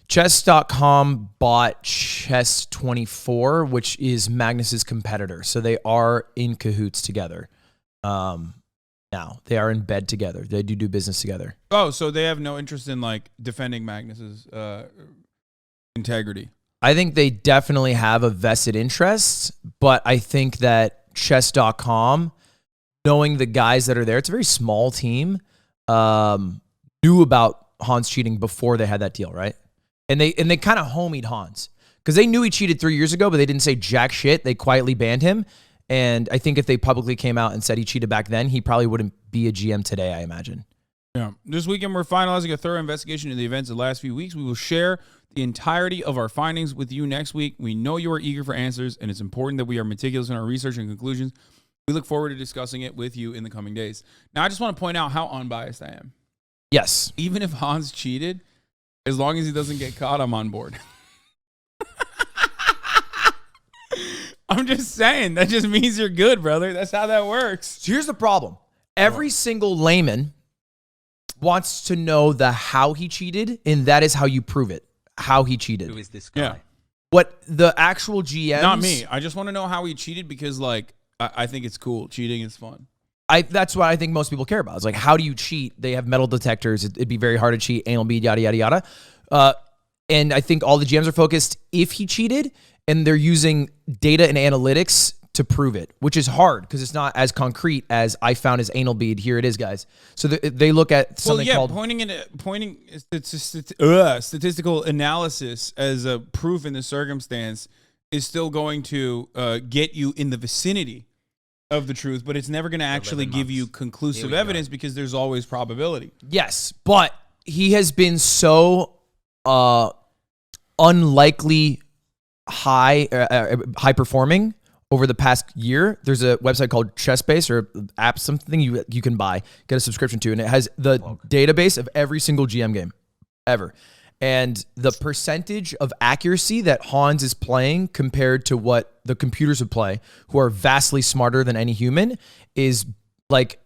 Chess.com bought Chess24, which is Magnus's competitor. So they are in cahoots together. Now they are in bed together. They do business together. Oh, so they have no interest in like defending Magnus's integrity. I think they definitely have a vested interest, but I think that Chess.com, knowing the guys that are there, it's a very small team, knew about Hans cheating before they had that deal, right? And they kind of homied Hans because they knew he cheated 3 years ago, but they didn't say jack shit. They quietly banned him. And I think if they publicly came out and said he cheated back then, he probably wouldn't be a GM today, I imagine. Yeah. This weekend, we're finalizing a thorough investigation into the events of the last few weeks. We will share the entirety of our findings with you next week. We know you are eager for answers, and it's important that we are meticulous in our research and conclusions. We look forward to discussing it with you in the coming days. Now, I just want to point out how unbiased I am. Yes. Even if Hans cheated, as long as he doesn't get caught, I'm on board. I'm just saying. That just means you're good, brother. That's how that works. So here's the problem. Every single layman wants to know the how he cheated, and that is how you prove it. How he cheated. Who is this guy? Yeah. What the actual GMs... Not me. I just want to know how he cheated because, like, I think it's cool. Cheating is fun. That's what I think most people care about. It's like, how do you cheat? They have metal detectors. It'd be very hard to cheat. Anal bead, yada, yada, yada. And I think all the GMs are focused if he cheated, and they're using data and analytics to prove it, which is hard because it's not as concrete as I found his anal bead. Here it is, guys. So they look at something called... pointing statistical analysis as a proof in the circumstance is still going to get you in the vicinity of the truth, but it's never going to actually give you conclusive evidence because there's always probability. Yes, but he has been so unlikely high performing over the past year. There's a website called ChessBase or app, something you can buy, get a subscription to, and it has the database of every single GM game ever. And the percentage of accuracy that Hans is playing compared to what the computers would play, who are vastly smarter than any human, is like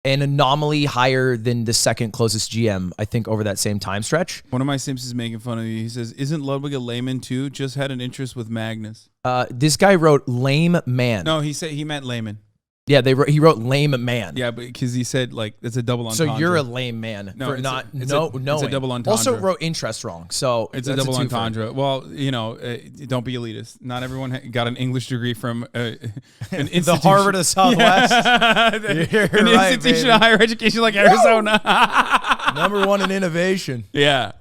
an anomaly higher than the second closest GM, I think, over that same time stretch. One of my Simps is making fun of you. He says, isn't Ludwig a layman too? Just had an interest with Magnus. This guy wrote lame man. No, he said he meant layman. Yeah, he wrote lame man. Yeah, but because he said like it's a double entendre. So you're a lame man. No, for it's not it's no a double entendre. Also wrote interest wrong. So it's a double entendre. Well, you know, don't be elitist. Not everyone got an English degree from an institution. The Harvard of the Southwest. Yeah. An right, institution of higher education like Arizona. Number one in innovation. Yeah.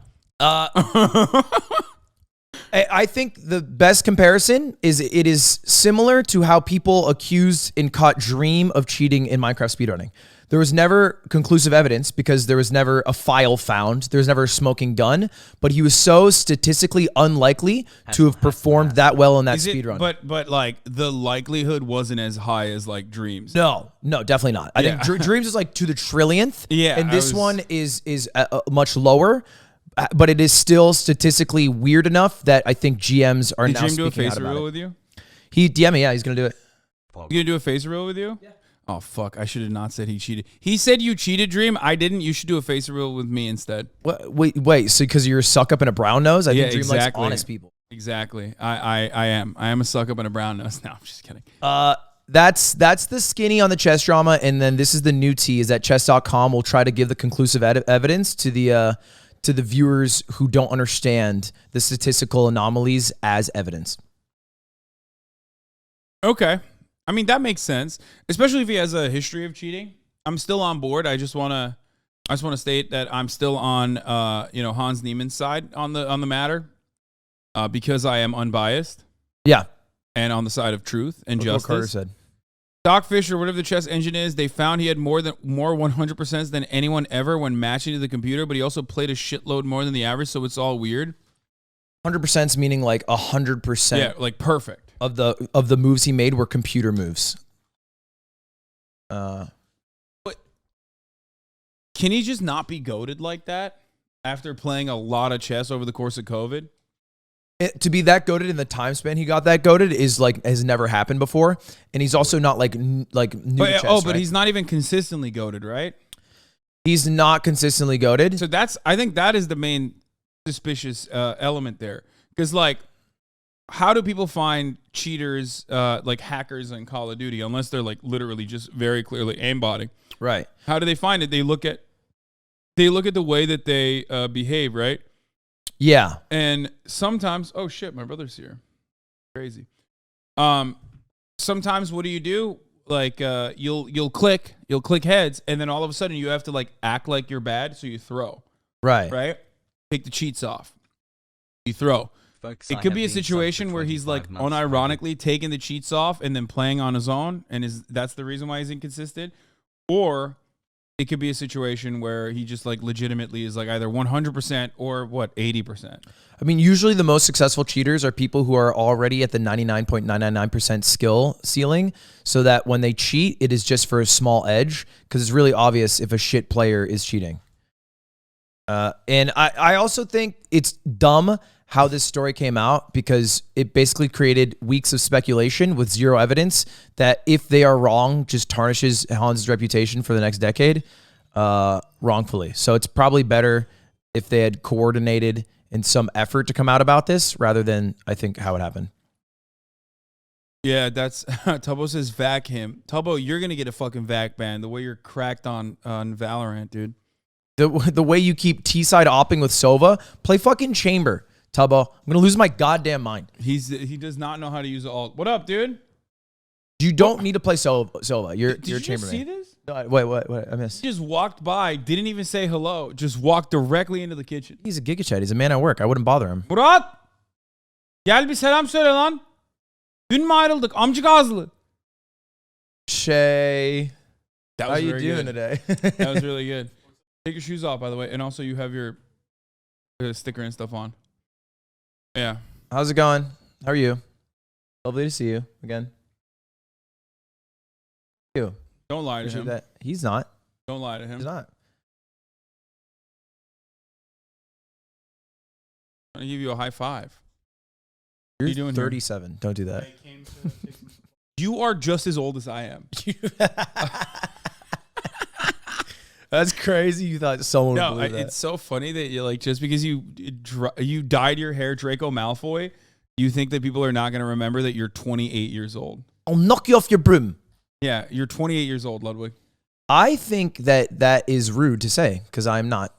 I think the best comparison is it is similar to how people accused and caught Dream of cheating in Minecraft speedrunning. There was never conclusive evidence because there was never a file found. There was never a smoking gun, but he was so statistically unlikely to have performed that well in that speedrun. But like the likelihood wasn't as high as like Dreams. No, definitely not. I think Dreams is like to the trillionth. Yeah. And this one is much lower. But it is still statistically weird enough that I think GMs are now speaking out about it. Did Dream do a face reveal with you? He DM me. Yeah, he's gonna do it. You gonna do a face reveal with you? Yeah. Oh fuck! I should have not said he cheated. He said you cheated, Dream. I didn't. You should do a face reveal with me instead. What? Wait. So because you're a suck up and a brown nose, I think Dream likes honest people. Exactly. I am. I am a suck up and a brown nose. No, I'm just kidding. That's the skinny on the chess drama, and then this is the new tea. Is that chess.com will try to give the conclusive evidence to the viewers who don't understand the statistical anomalies as evidence. Okay. I mean, that makes sense, especially if he has a history of cheating. I'm still on board. I just want to state that I'm still on Hans Niemann's side on the matter because I am unbiased. Yeah. And on the side of truth and justice. What Carter said. Doc Fisher, whatever the chess engine is, they found he had more 100% than anyone ever when matching to the computer, but he also played a shitload more than the average, so it's all weird. 100% meaning like 100%. Yeah, like perfect. Of the moves he made were computer moves. But can he just not be goated like that after playing a lot of chess over the course of COVID? To be that goated in the time span he got that goated is like has never happened before, and he's also not like new to chess, but he's not even consistently goated, right? He's not consistently goated. So I think that is the main suspicious element there, because like, how do people find cheaters like hackers in Call of Duty unless they're like literally just very clearly aimbotting? Right. How do they find it? They look at the way that they behave, right? Yeah. And sometimes, oh shit, my brother's here. Crazy. Sometimes what do? Like you'll click heads, and then all of a sudden you have to like act like you're bad, so you throw. Right? Take the cheats off. You throw. It could be a situation where he's like unironically taking the cheats off and then playing on his own, and that's the reason why he's inconsistent. Or it could be a situation where he just like legitimately is like either 100% or 80%. I mean, usually the most successful cheaters are people who are already at the 99.999% skill ceiling, so that when they cheat, it is just for a small edge, because it's really obvious if a shit player is cheating. And I also think it's dumb how this story came out, because it basically created weeks of speculation with zero evidence that if they are wrong, just tarnishes Hans' reputation for the next decade wrongfully. So it's probably better if they had coordinated in some effort to come out about this rather than, I think, how it happened. Yeah, that's Tubbo says vac him. Tubbo, you're going to get a fucking vac ban the way you're cracked on Valorant, dude. The way you keep T-side opping with Sova, play fucking Chamber. Tubbo, I'm going to lose my goddamn mind. He does not know how to use ult. What up, dude? You don't need to play Sova. You're Did you Chamberlain. see this? No, wait, I missed. He just walked by, didn't even say hello, just walked directly into the kitchen. He's a giga chat. He's a man at work. I wouldn't bother him. Murat! Gel bir selam söyle lan. Dün mü ayrıldık? Amcık ağızlı. Shay. How you doing today? That was really good. Take your shoes off, by the way. And also you have your sticker and stuff on. Yeah. How's it going? How are you? Lovely to see you again. You. Don't lie to him. That. He's not. Don't lie to him. He's not. I'm going to give you a high five. You're what are you doing 37. Here? Don't do that. You are just as old as I am. That's crazy. You thought someone would believe that. It's so funny that you're like, just because you dyed your hair Draco Malfoy, you think that people are not going to remember that you're 28 years old. I'll knock you off your broom. Yeah, you're 28 years old, Ludwig. I think that is rude to say, because I'm not.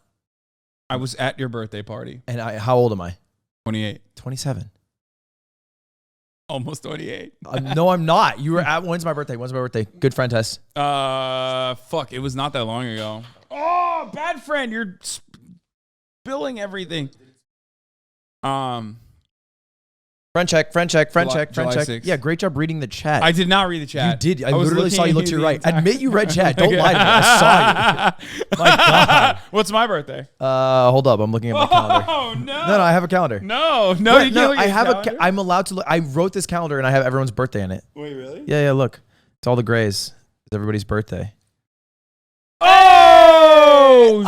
I was at your birthday party. And how old am I? 28. 27. Almost 28. No, I'm not. You were at. When's my birthday? Good friend test. Fuck. It was not that long ago. Oh, bad friend. You're spilling everything. Friend check. July 6th. Yeah, great job reading the chat. I did not read the chat. You did. I literally saw you look to your right. Admit you read chat. Don't lie to me. I saw you. My God. What's my birthday? Hold up. I'm looking at my calendar. Oh, no. No, I have a calendar. No, you can't look at your calendar. I'm allowed to look. I wrote this calendar and I have everyone's birthday in it. Wait, really? Yeah, look. It's all the grays. It's everybody's birthday. Oh,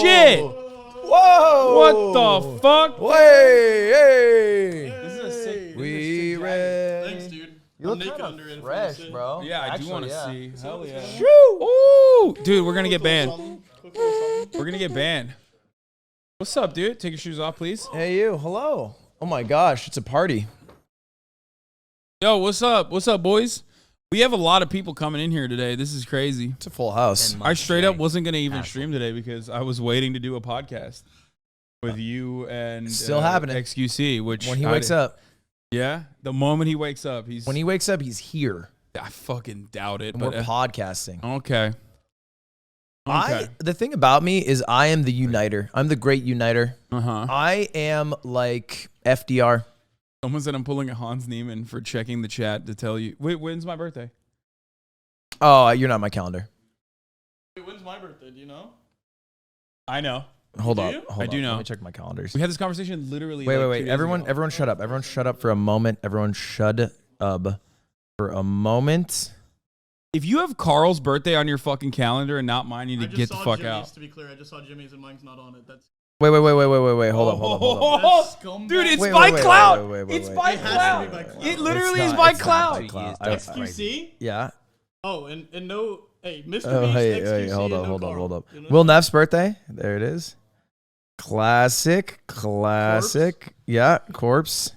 shit. Whoa. What the fuck? Hey. This is a sick. We read. Thanks, dude. You look kind of fresh, bro. Yeah, I do Actually, want to yeah. see. Hell yeah. Ooh, dude, we're gonna get banned. We're gonna get banned. What's up, dude? Take your shoes off, please. Hey, you. Hello. Oh my gosh, it's a party. Yo, what's up? What's up, boys? We have a lot of people coming in here today. This is crazy. It's a full house. I straight up wasn't gonna even stream today because I was waiting to do a podcast with you and Still happening. XQC. Which When he wakes up. Yeah, the moment he wakes up, he's. When he wakes up, he's here. I fucking doubt it. And but we're podcasting. Okay. The thing about me is I am the uniter. I'm the great uniter. I am like FDR. Someone said I'm pulling a Hans Niemann for checking the chat to tell you. Wait, when's my birthday? Oh, you're not my calendar. Wait, when's my birthday? Do you know? I know. Hold on. I do know. Let me check my calendars. We had this conversation literally. Wait. like 2 days Everyone shut up. Everyone shut up for a moment. Everyone shut up for a moment. If you have Carl's birthday on your fucking calendar and not mine, you need to get the fuck Jimmy's, out. To be clear, I just saw Jimmy's and mine's not on it. That's. Wait. Hold up. Dude, it's by clout. It's by It has to clout. be by clout. It literally is by clout. XQC? Yeah. Oh, and no. Hey, Mr. Oh, Beast, hey, XQC, hold and up, no hold Carl. up. You know? Will Neff's birthday. There it is. Classic. Yeah, corpse.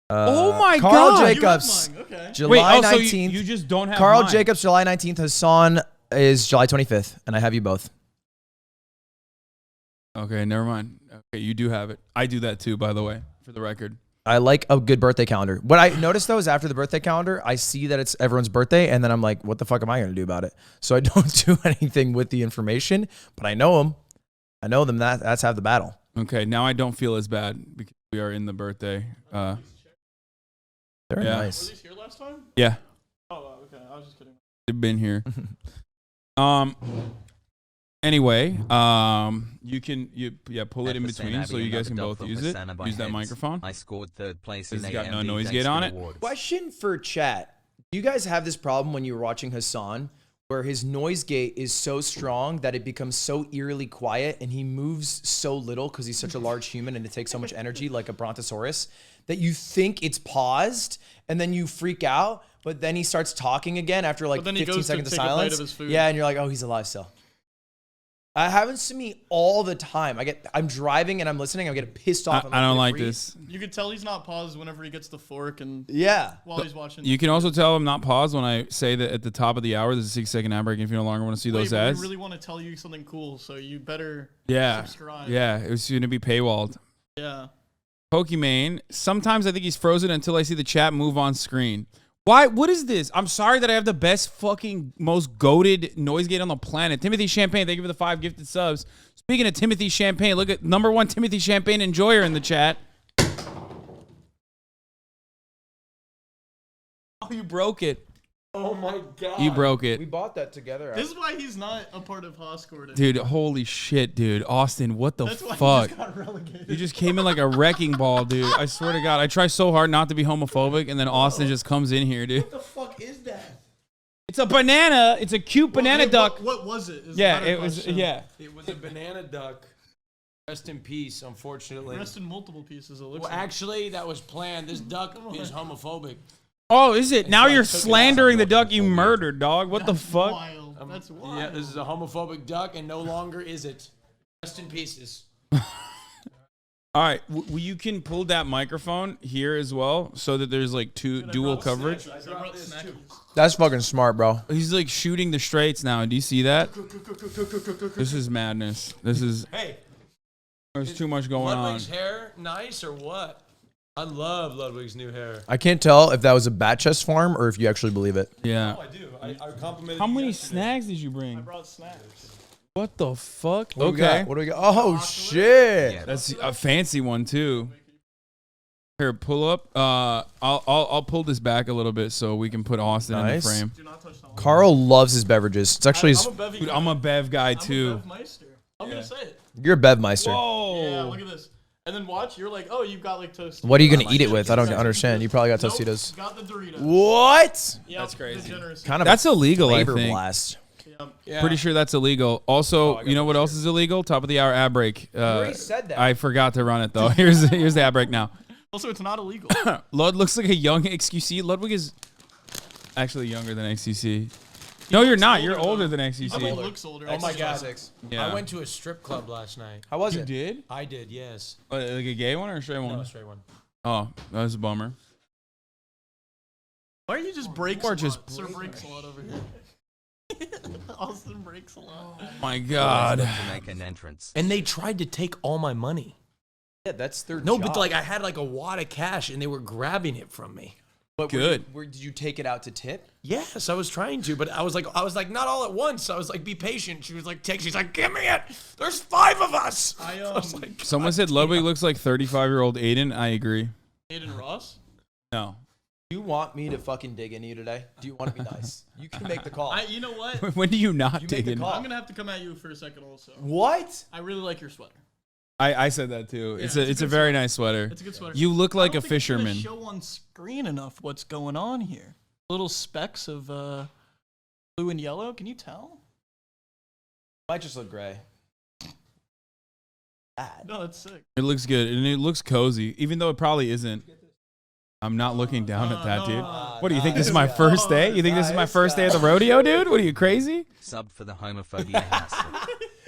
Oh my Carl God. Jacobs. You have mine, okay. July Wait, so 19th. you just don't have Carl mine. Jacobs, July 19th. Hasan is July 25th, and I have you both. Okay, never mind. Okay, you do have it. I do that too, by the way, for the record. I like a good birthday calendar. What I noticed though is after the birthday calendar, I see that it's everyone's birthday, and then I'm like, what the fuck am I going to do about it? So I don't do anything with the information, but I know them. I know them. That's half the battle. Okay, now I don't feel as bad because we are in the birthday. Very yeah. nice. Were these here last time? Yeah, Oh, okay. I was just kidding. they've been here. Anyway, you can pull it in between so you guys can both use it. Use that microphone. I scored third place This in has got no AMV noise thanks gate to on the it. awards. Question for chat. Do you guys have this problem when you're watching Hasan where his noise gate is so strong that it becomes so eerily quiet and he moves so little because he's such a large human and it takes so much energy like a brontosaurus that you think it's paused and then you freak out, but then he starts talking again after like But then he 15 goes to seconds of take a bite silence. of his food. Yeah, and you're like, oh, he's alive still. It happens to me all the time. I'm driving and I'm listening. I'm getting pissed off. I don't like this. You could tell he's not paused whenever he gets the fork and while he's watching. You can also tell I'm not paused when I say that at the top of the hour there's a 6-second ad break. If you no longer want to see those but ads, we really want to tell you something cool, so you better subscribe. Yeah, it was going to be paywalled. Yeah. Pokimane, sometimes I think he's frozen until I see the chat move on screen. Why? What is this? I'm sorry that I have the best fucking most goated noise gate on the planet. Timothy Champagne, thank you for the 5 gifted subs. Speaking of Timothy Champagne, look at #1 Timothy Champagne enjoyer in the chat. Oh, you broke it. Oh my god. You broke it. We bought that together. This is why he's not a part of Hoscourt. Dude, holy shit, dude. Austin, what the That's why fuck? he just got relegated. You just came in like a wrecking ball, dude. I swear to God. I try so hard not to be homophobic, and then Austin just comes in here, dude. What the fuck is that? It's a banana. It's a cute banana duck. What was it? Is Yeah, the better it was. question. Yeah. It was a banana duck. Rest in peace, unfortunately. Rest in multiple pieces. It looks Well, like. actually, that was planned. This duck is homophobic. Oh, is it? Now like you're took it out. slandering the duck you murdered, dog. What the fuck? Wild. That's wild. Yeah, this is a homophobic duck, and no longer is it. Rest in pieces. All right, you can pull that microphone here as well, so that there's like dual coverage. That's fucking smart, bro. He's like shooting the straights now. Do you see that? This is madness. This is. Hey, there's too much going on. Ludwig's hair nice or what? I love Ludwig's new hair. I can't tell if that was a bat chest farm or if you actually believe it. Yeah. Oh, I do. I complimented How you many yesterday. snags did you bring? I brought snacks. What the fuck? What do we got? What do we got? Oh shit! That's a fancy one too. Here, pull up. I'll pull this back a little bit so we can put Austin in the Nice. frame. Do not touch that one. Dude loves his beverages. It's actually his. Dude, I'm a Bev guy too. I'm a Bev Meister. I'm gonna say it. You're a Bevmeister. Whoa. Yeah, look at this. And then watch. You're like, oh, you've got like Tostitos. What are you gonna eat it with? I don't understand. You probably got Nope, Tostitos. got the Doritos. What? Yep, That's crazy. degeneracy. Kind of. That's illegal, I flavor think. blast. Yep. Pretty sure that's illegal. Also, you know what else is illegal? Top of the hour ad break. already said that. I forgot to run it though. Here's the ad break now. Also, it's not illegal. Lud looks like a young XQC. Ludwig is actually younger than XCC. No, you're not. You're older than XCC. He looks older. Oh my god. Yeah. I went to a strip club last night. How was You it? did? I did, yes. Like a gay one or a straight one? No, a straight one. Oh, that was a bummer. Why are you just breaks Or a just lot? Sir breaks a lot over here. Austin breaks a lot. My God. To make an entrance. And they tried to take all my money. Yeah, that's their No, job. but like I had like a wad of cash and they were grabbing it from me. But Good. Where did you take it out to tip? Yes, I was trying to, but I was like, not all at once. I was like, be patient. She was like, she's like, give me it. There's 5 of us. I was like, Someone said Ludwig looks like 35-year-old Aiden. I agree. Aiden Ross. No. Do you want me to fucking dig into you today? Do you want to be nice? You can make the call. You know what? When do you not You dig make the in? call. I'm gonna have to come at you for a second also. What? I really like your sweater. I said that too. Yeah, it's a very nice sweater. It's a good sweater. You look like I a don't think it's gonna fisherman. show on screen enough what's going on here. Little specks of blue and yellow. Can you tell? Might just look gray. Bad. No, that's sick. It looks good and it looks cozy, even though it probably isn't. I'm not looking down at that, dude. What do you think? This is my first day? You think this is my first day at the rodeo, dude? What are you, crazy? Sub for the homophobia Hasan.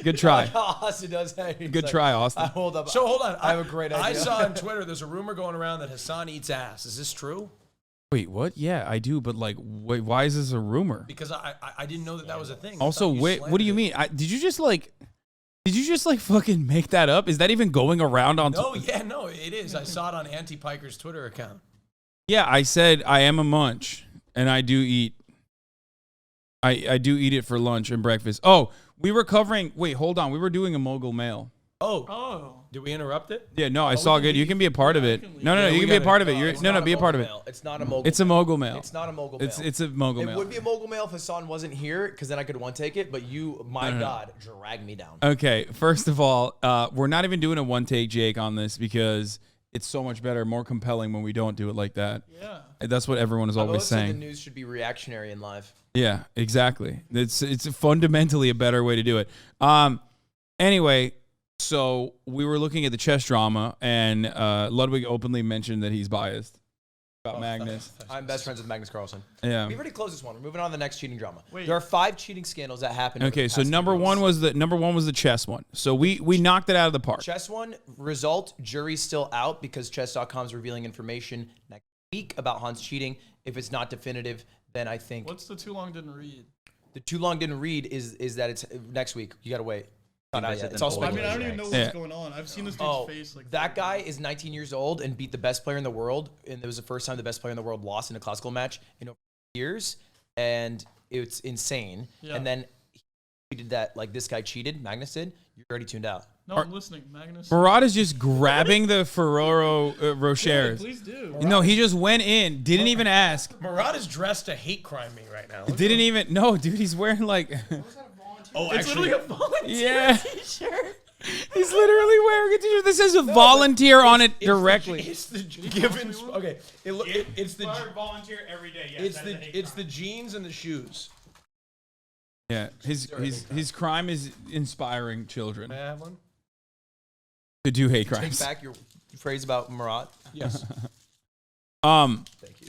Good try. Austin does. Good try, Austin. Hold up. So hold on. I have a great idea. I saw on Twitter there's a rumor going around that Hasan eats ass. Is this true? Wait, what? Yeah, I do, but like, wait, why is this a rumor? Because I didn't know that was a thing. I Also, thought you wait, what do slandered you it. mean? Did you just like fucking make that up? Is that even going around on? No, yeah, no, it is. I saw it on Anti Piker's Twitter account. Yeah, I said I am a munch, and I do eat. I do eat it for lunch and breakfast. Oh, we were covering. Wait, hold on. We were doing a mogul mail. Oh, did we interrupt it? Yeah, no, I saw good. You can be a part of it. No, you we can be a gotta- part of it. no, You're it's no, not a be a part of it. mogul mail. It's not a mogul. It's a mogul mail. It's not a mogul It's mail. it's a mogul It mail. would be a mogul mail if Hasan wasn't here, because then I could one take it. But you, my No. God, drag me down. Okay, first of all, we're not even doing a one take Jake on this because it's so much better, more compelling when we don't do it like that. Yeah. That's what everyone is I've always always said saying. the news should be reactionary and live. Yeah, exactly. It's fundamentally a better way to do it. Anyway, so we were looking at the chess drama, and Ludwig openly mentioned that he's biased about Magnus. I'm best friends with Magnus Carlsen. Yeah. We've already closed this one. We're moving on to the next cheating drama. Wait. There are 5 cheating scandals that happened. over Okay, the so past number few one months. was the chess one. So we knocked it out of the park. Chess one result, jury's still out because chess.com is revealing information next week about Hans cheating. If it's not definitive, then I think What's the too long didn't read? the too long didn't read is that it's next week. You gotta wait. Not out yet. It's all I mean, speculation. I don't even know what's Yeah. going on. I've seen this dude's face like that guy is 19 years old and beat the best player in the world, and it was the first time the best player in the world lost in a classical match in over years, and it's insane. Yeah. And then he did that, like this guy cheated, Magnus did. You're already tuned out. No, I'm listening, Magnus. Murat is just grabbing the Ferrero Rochers. Please do. No, he just went in, didn't even ask. Murat is dressed to hate crime me right now. Didn't even. No, dude, he's wearing like. Oh, It's actually, literally a volunteer Yeah. t-shirt. He's literally wearing a t-shirt that says volunteer on it directly. It's the Givens. Okay, it's the volunteer every day. it's the jeans and the shoes. Yeah, his crime is inspiring children May I have one? to do hate Take crimes. back your phrase about Murat. Yes. Thank you.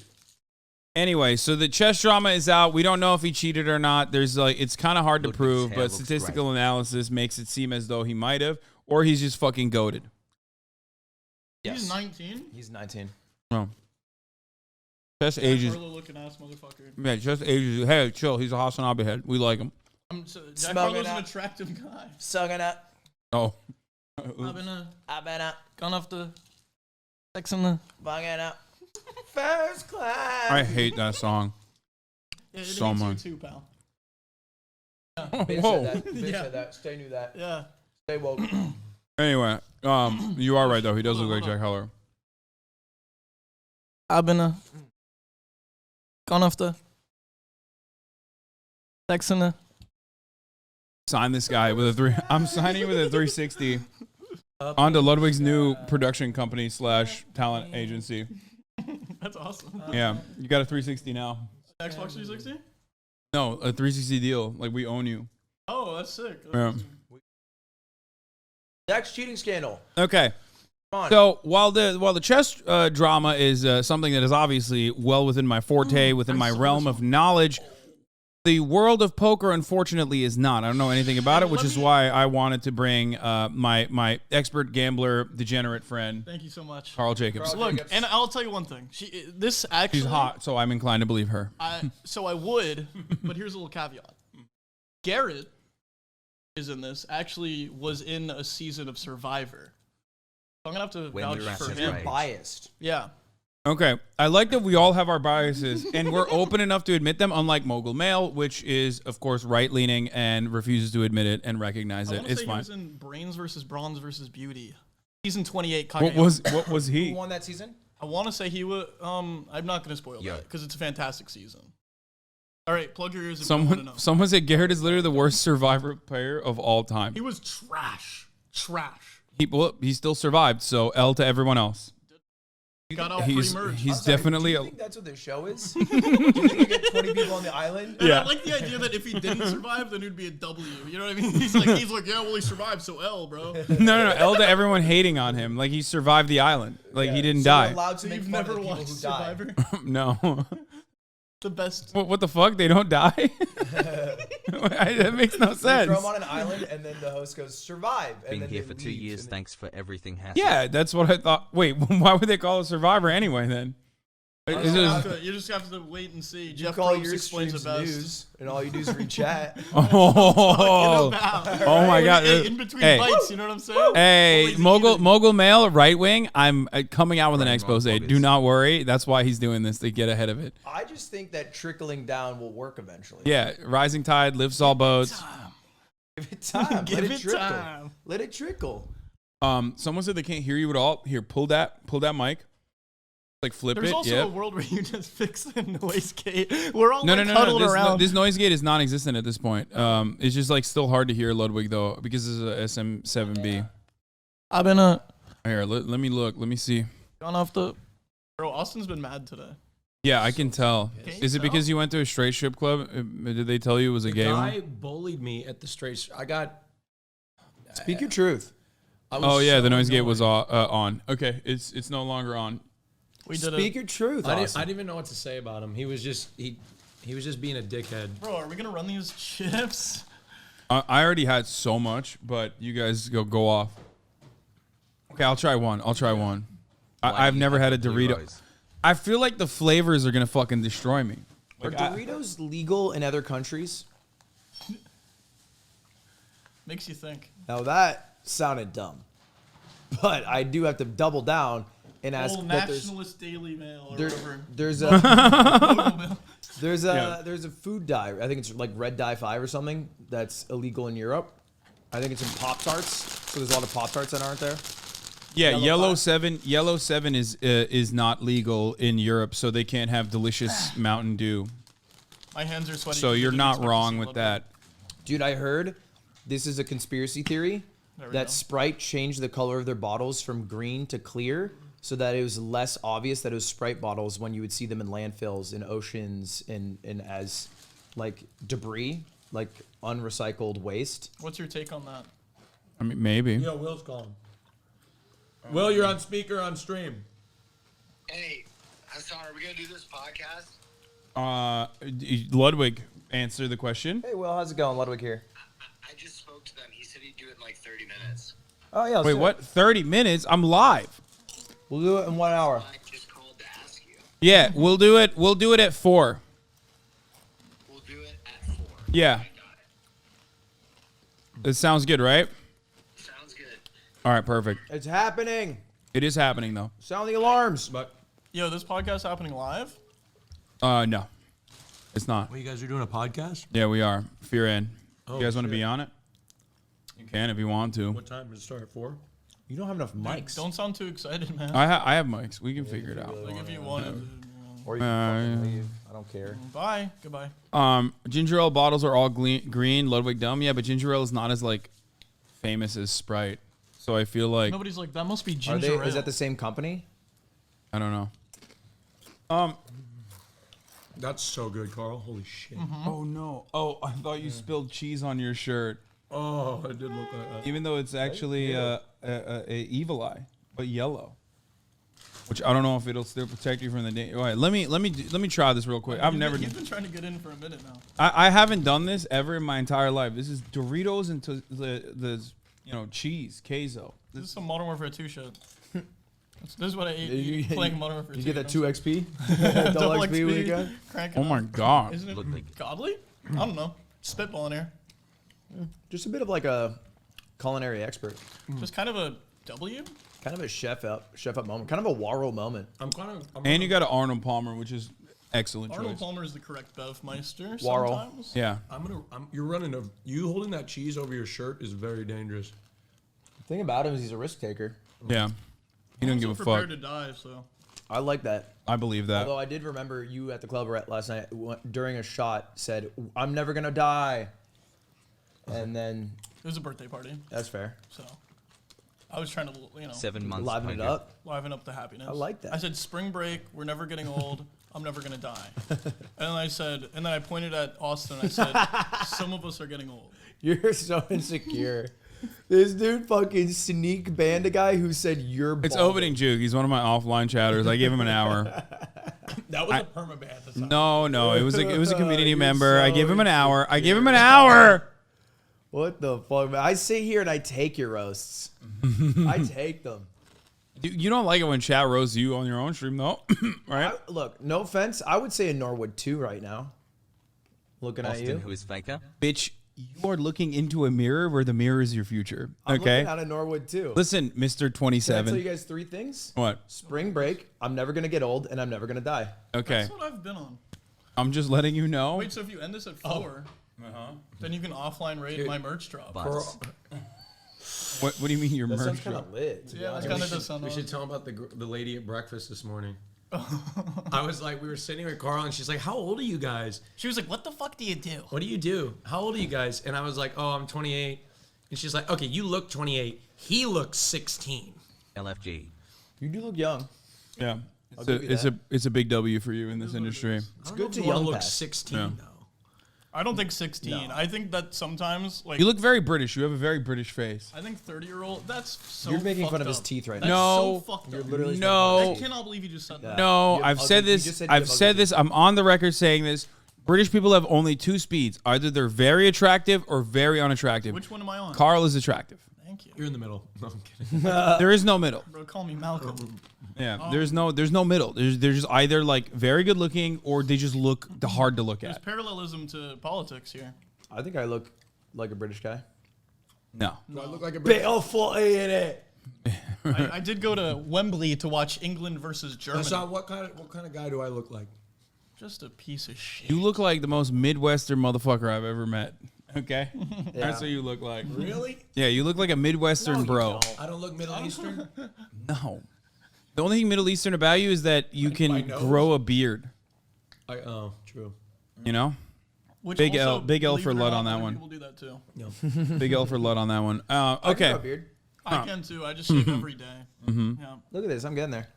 Anyway, so the chess drama is out. We don't know if he cheated or not. There's like it's kind of hard to Ludwig's prove, hair but looks statistical analysis makes it seem as though he might have, or he's just fucking goated. Yes. He's 19. He's 19. No. Chess ages. Looking ass motherfucker. Yeah, chess ages. Hey, chill. He's a Hasan Abihead. We like him. Jack Smoking Harlow's an out. attractive guy. Sucking up. Oh. I've been up. gone off the sex in the. Bunging up. First class. I hate that song. Yeah, it So hates you much. too, pal. Bitch Whoa. said that. Bitch Yeah. said that. Stay knew that. Yeah. Stay woke. Anyway, you are right though. He does look like Jack Heller. I've been gone off the sex in the. Sign this guy with a 3. I'm signing with a 360 onto Ludwig's new production company / talent agency. That's awesome. Yeah, you got a 360 now. Xbox 360? No, a 360 deal. Like we own you. Oh, that's sick. Yeah. Next cheating scandal. Okay. So while the chess drama is something that is obviously well within my forte, within my realm of knowledge, the world of poker, unfortunately, is not. I don't know anything about it, which is why I wanted to bring my expert gambler, degenerate friend. Thank you so much, Carl Jacobs. Look, and I'll tell you one thing. This actually. She's hot, so I'm inclined to believe her. So I would, but here's a little caveat. Garrett is in this. Actually, was in a season of Survivor. So I'm gonna have to vouch for him. Biased. Yeah. Okay, I like that we all have our biases, and we're open enough to admit them, unlike Mogul Male, which is, of course, right-leaning and refuses to admit it and recognize it. It's fine. He was in Brains versus Bronze versus Beauty. Season 28. What was he? Who won that season? I want to say he was. I'm not gonna spoil that because it's a fantastic season. All right, plug your ears if you want to know. Someone said Garrett is literally the worst Survivor player of all time. He was trash. Trash. He still survived, so L to everyone else. Got out He's definitely. Do you think that's what the show is? Do you think you get 20 people on the island? Yeah. I like the idea that if he didn't survive, then it'd be a W. You know what I mean? He's like, yeah, well, he survived, so L, bro. No. L to everyone hating on him. Like, he survived the island. Like, he didn't die. Allowed to make You've fun of never the people watched who Survivor? No. The best. What the fuck? They don't die? That makes no sense. Throw them on an island, and then the host goes, survive. And Been then here they for 2 leave, years. and Thanks for everything, Hasan. Yeah, that's what I thought. Wait, why would they call it Survivor anyway then? You just have to wait and see. You Jeff call Probst your explains it streams best. news, and all you do is read chat. Oh my God! Hey, in between bites, you know what I'm saying? Hey, Mogul Male, right wing. I'm coming out with an expose. Do not worry. That's why he's doing this, to get ahead of it. I just think that trickling down will work eventually. Yeah, rising tide lifts all boats. Give it time. Give Let it it trickle. time. Let it trickle. Someone said they can't hear you at all. Here, pull that mic. Like flip There's it. also a world where you just fix the noise gate. We're all No. huddled around. This noise gate is non-existent at this point. It's just like still hard to hear Ludwig though because this is a SM7B. I've been Here, let me look. Let me see. gone off the. Bro, Austin's been mad today. Yeah, I can tell. Is it because you went to a straight strip club? Did they tell you it was a gay The one? guy bullied me at the straight. I got. Speak your truth. Oh yeah, the noise gate was on. Okay, it's no longer on. Speak your truth. I didn't even know what to say about him. He was just he was just being a dickhead. Bro, are we gonna run these chips? I already had so much, but you guys go off. Okay, I'll try one. I've never had a Dorito. I feel like the flavors are gonna fucking destroy me. Are Doritos legal in other countries? Makes you think. Now that sounded dumb, but I do have to double down and ask. Old that Nationalist Daily Mail or there, whatever. there's a food dye. I think it's like Red Dye 5 or something that's illegal in Europe. I think it's in Pop-Tarts. So there's a lot of Pop-Tarts that aren't there. Yeah, Yellow 7 is not legal in Europe, so they can't have delicious Mountain Dew. My hands are sweaty. So you're not wrong with that. Dude, I heard this is a conspiracy theory that Sprite changed the color of their bottles from green to clear so that it was less obvious that it was Sprite bottles when you would see them in landfills, in oceans, and as like debris, like unrecycled waste. What's your take on that? I mean, maybe. Yo, Will's calling. Will, you're on speaker on stream. Hey, Hasan, are we gonna do this podcast? Ludwig, answer the question. Hey, Will, how's it going? Ludwig here. I just spoke to them. He said he'd do it in like 30 minutes. Oh yeah. Wait, what? 30 minutes? I'm live. We'll do it in 1 hour. I just called to ask you. Yeah, we'll do it. We'll do it at 4. We'll do it at 4. Yeah. It sounds good, right? Sounds good. All right, perfect. It's happening. It is happening though. Sound the alarms. But Yo, this podcast happening live? No, it's not. you guys are doing a podcast? Yeah, we are. Fear in. Oh, You guys want to shit. be on it? You can if you want to. What time does it start at 4? You don't have enough Dude, mics. don't sound too excited, man. I have mics. We can figure it out. Like if you wanted to. Or you can fucking leave. I don't care. Bye. Goodbye. Ginger ale bottles are all green. Ludwig Dumb. Yeah, but ginger ale is not as like famous as Sprite. So I feel like Nobody's like, that must be Are ginger they? ale. Is that the same company? I don't know. That's so good, Carl. Holy shit. Oh no. Oh, I thought you spilled cheese on your shirt. Oh, I did look like that. Even though it's actually a evil eye. but yellow. Which I don't know if it'll still protect you from the day. All right, let me try this real quick. I've never. You've been trying to get in for a minute now. I haven't done this ever in my entire life. This is Doritos and the cheese queso. This is some Modern Warfare 2 shit. This is what I ate playing Modern Warfare 2. You get that 2 XP? Double XP when you got? Oh my god! Isn't it godly? I don't know. Spitballing here. Just a bit of like a culinary expert. Just kind of a W. Kind of a chef up moment. Kind of a Waro moment. And you got an Arnold Palmer, which is excellent Arnold choice. Palmer is the correct Bevmeister. Waro. Sometimes. Yeah. You holding that cheese over your shirt is very dangerous. The thing about him is he's a risk taker. Yeah. He doesn't give a prepared fuck. to die, so. I like that. I believe that. Although I did remember you at the club last night during a shot said, "I'm never gonna die," and then it was a birthday party. That's fair. So I was trying to, 7 months. liven it up. Liven up the happiness. I like that. I said, "Spring break. We're never getting old. I'm never gonna die." And then I pointed at Austin. And I said, "Some of us are getting old." You're so insecure. This dude fucking sneak banned a guy who said you're bald. It's opening juke. He's one of my offline chatters. I gave him an hour. That was a permaban. No. It was a community member. I gave him an hour. I gave him an hour. What the fuck, man? I sit here and I take your roasts. I take them. You don't like it when chat roasts you on your own stream, though, right? Look, no offense. I would say a Norwood 2 right now. Looking Austin, at you. who is faker? Bitch, you are looking into a mirror where the mirror is your future. I'm Okay? looking at a Norwood 2. Listen, Mr. Can I 27. tell you guys 3 things? What? Spring break, I'm never going to get old, and I'm never going to die. Okay. That's what I've been on. I'm just letting you know. Wait, so if you end this at 4, then you can offline rate my merch drop. What do you mean your That merch sounds kind drop? of lit. Yeah, that kind of does sound We should tell him about the lady at breakfast this morning. I was like, we were sitting with Carl, and she's like, "How old are you guys?" She was like, "What the fuck do you do?" What do you do? How old are you guys? And I was like, "Oh, I'm 28." And she's like, "Okay, you look 28. He looks 16." LFG. You do look young. Yeah. I'll give you It's a big W for you in this industry. It's good to young young look pass. 16 Yeah. though. I don't think 16. I think that sometimes, like, You look very British. You have a very British face. I think 30-year-old. That's so. You're making fun fucked of his up. teeth right That's now. No. so fucked You're up. literally No. I cannot believe you just said that. No, You have I've ugly- said you this. just said you I've have said ugly this. I'm on the record saying this. British people have only 2 speeds. Either they're very attractive or very unattractive. Which one am I on? Carl is attractive. Thank you. You're in the middle. No, I'm kidding. There is no middle. Bro, call me Malcolm. Yeah, there's no middle. There's just either like very good looking or they just look hard to look There's at. parallelism to politics here. I think I look like a British guy. No. Do I look like a Beautiful in it. I did go to Wembley to watch England versus Germany. Hassan, what kind of guy do I look like? Just a piece of shit. You look like the most Midwestern motherfucker I've ever met. Okay? Yeah. That's what you look like. Really? Yeah, you look like a Midwestern bro. I don't look Middle Eastern. No. The only thing Middle Eastern about you is that you My can nose? grow a beard. True. You know? Which Big also, L, big L believe for it or Lud not, on that other one. People do that too. Big L for Lud on that one. I can Okay. grow a beard. I can too. I just shave every day. Yeah. Look at this. I'm getting there.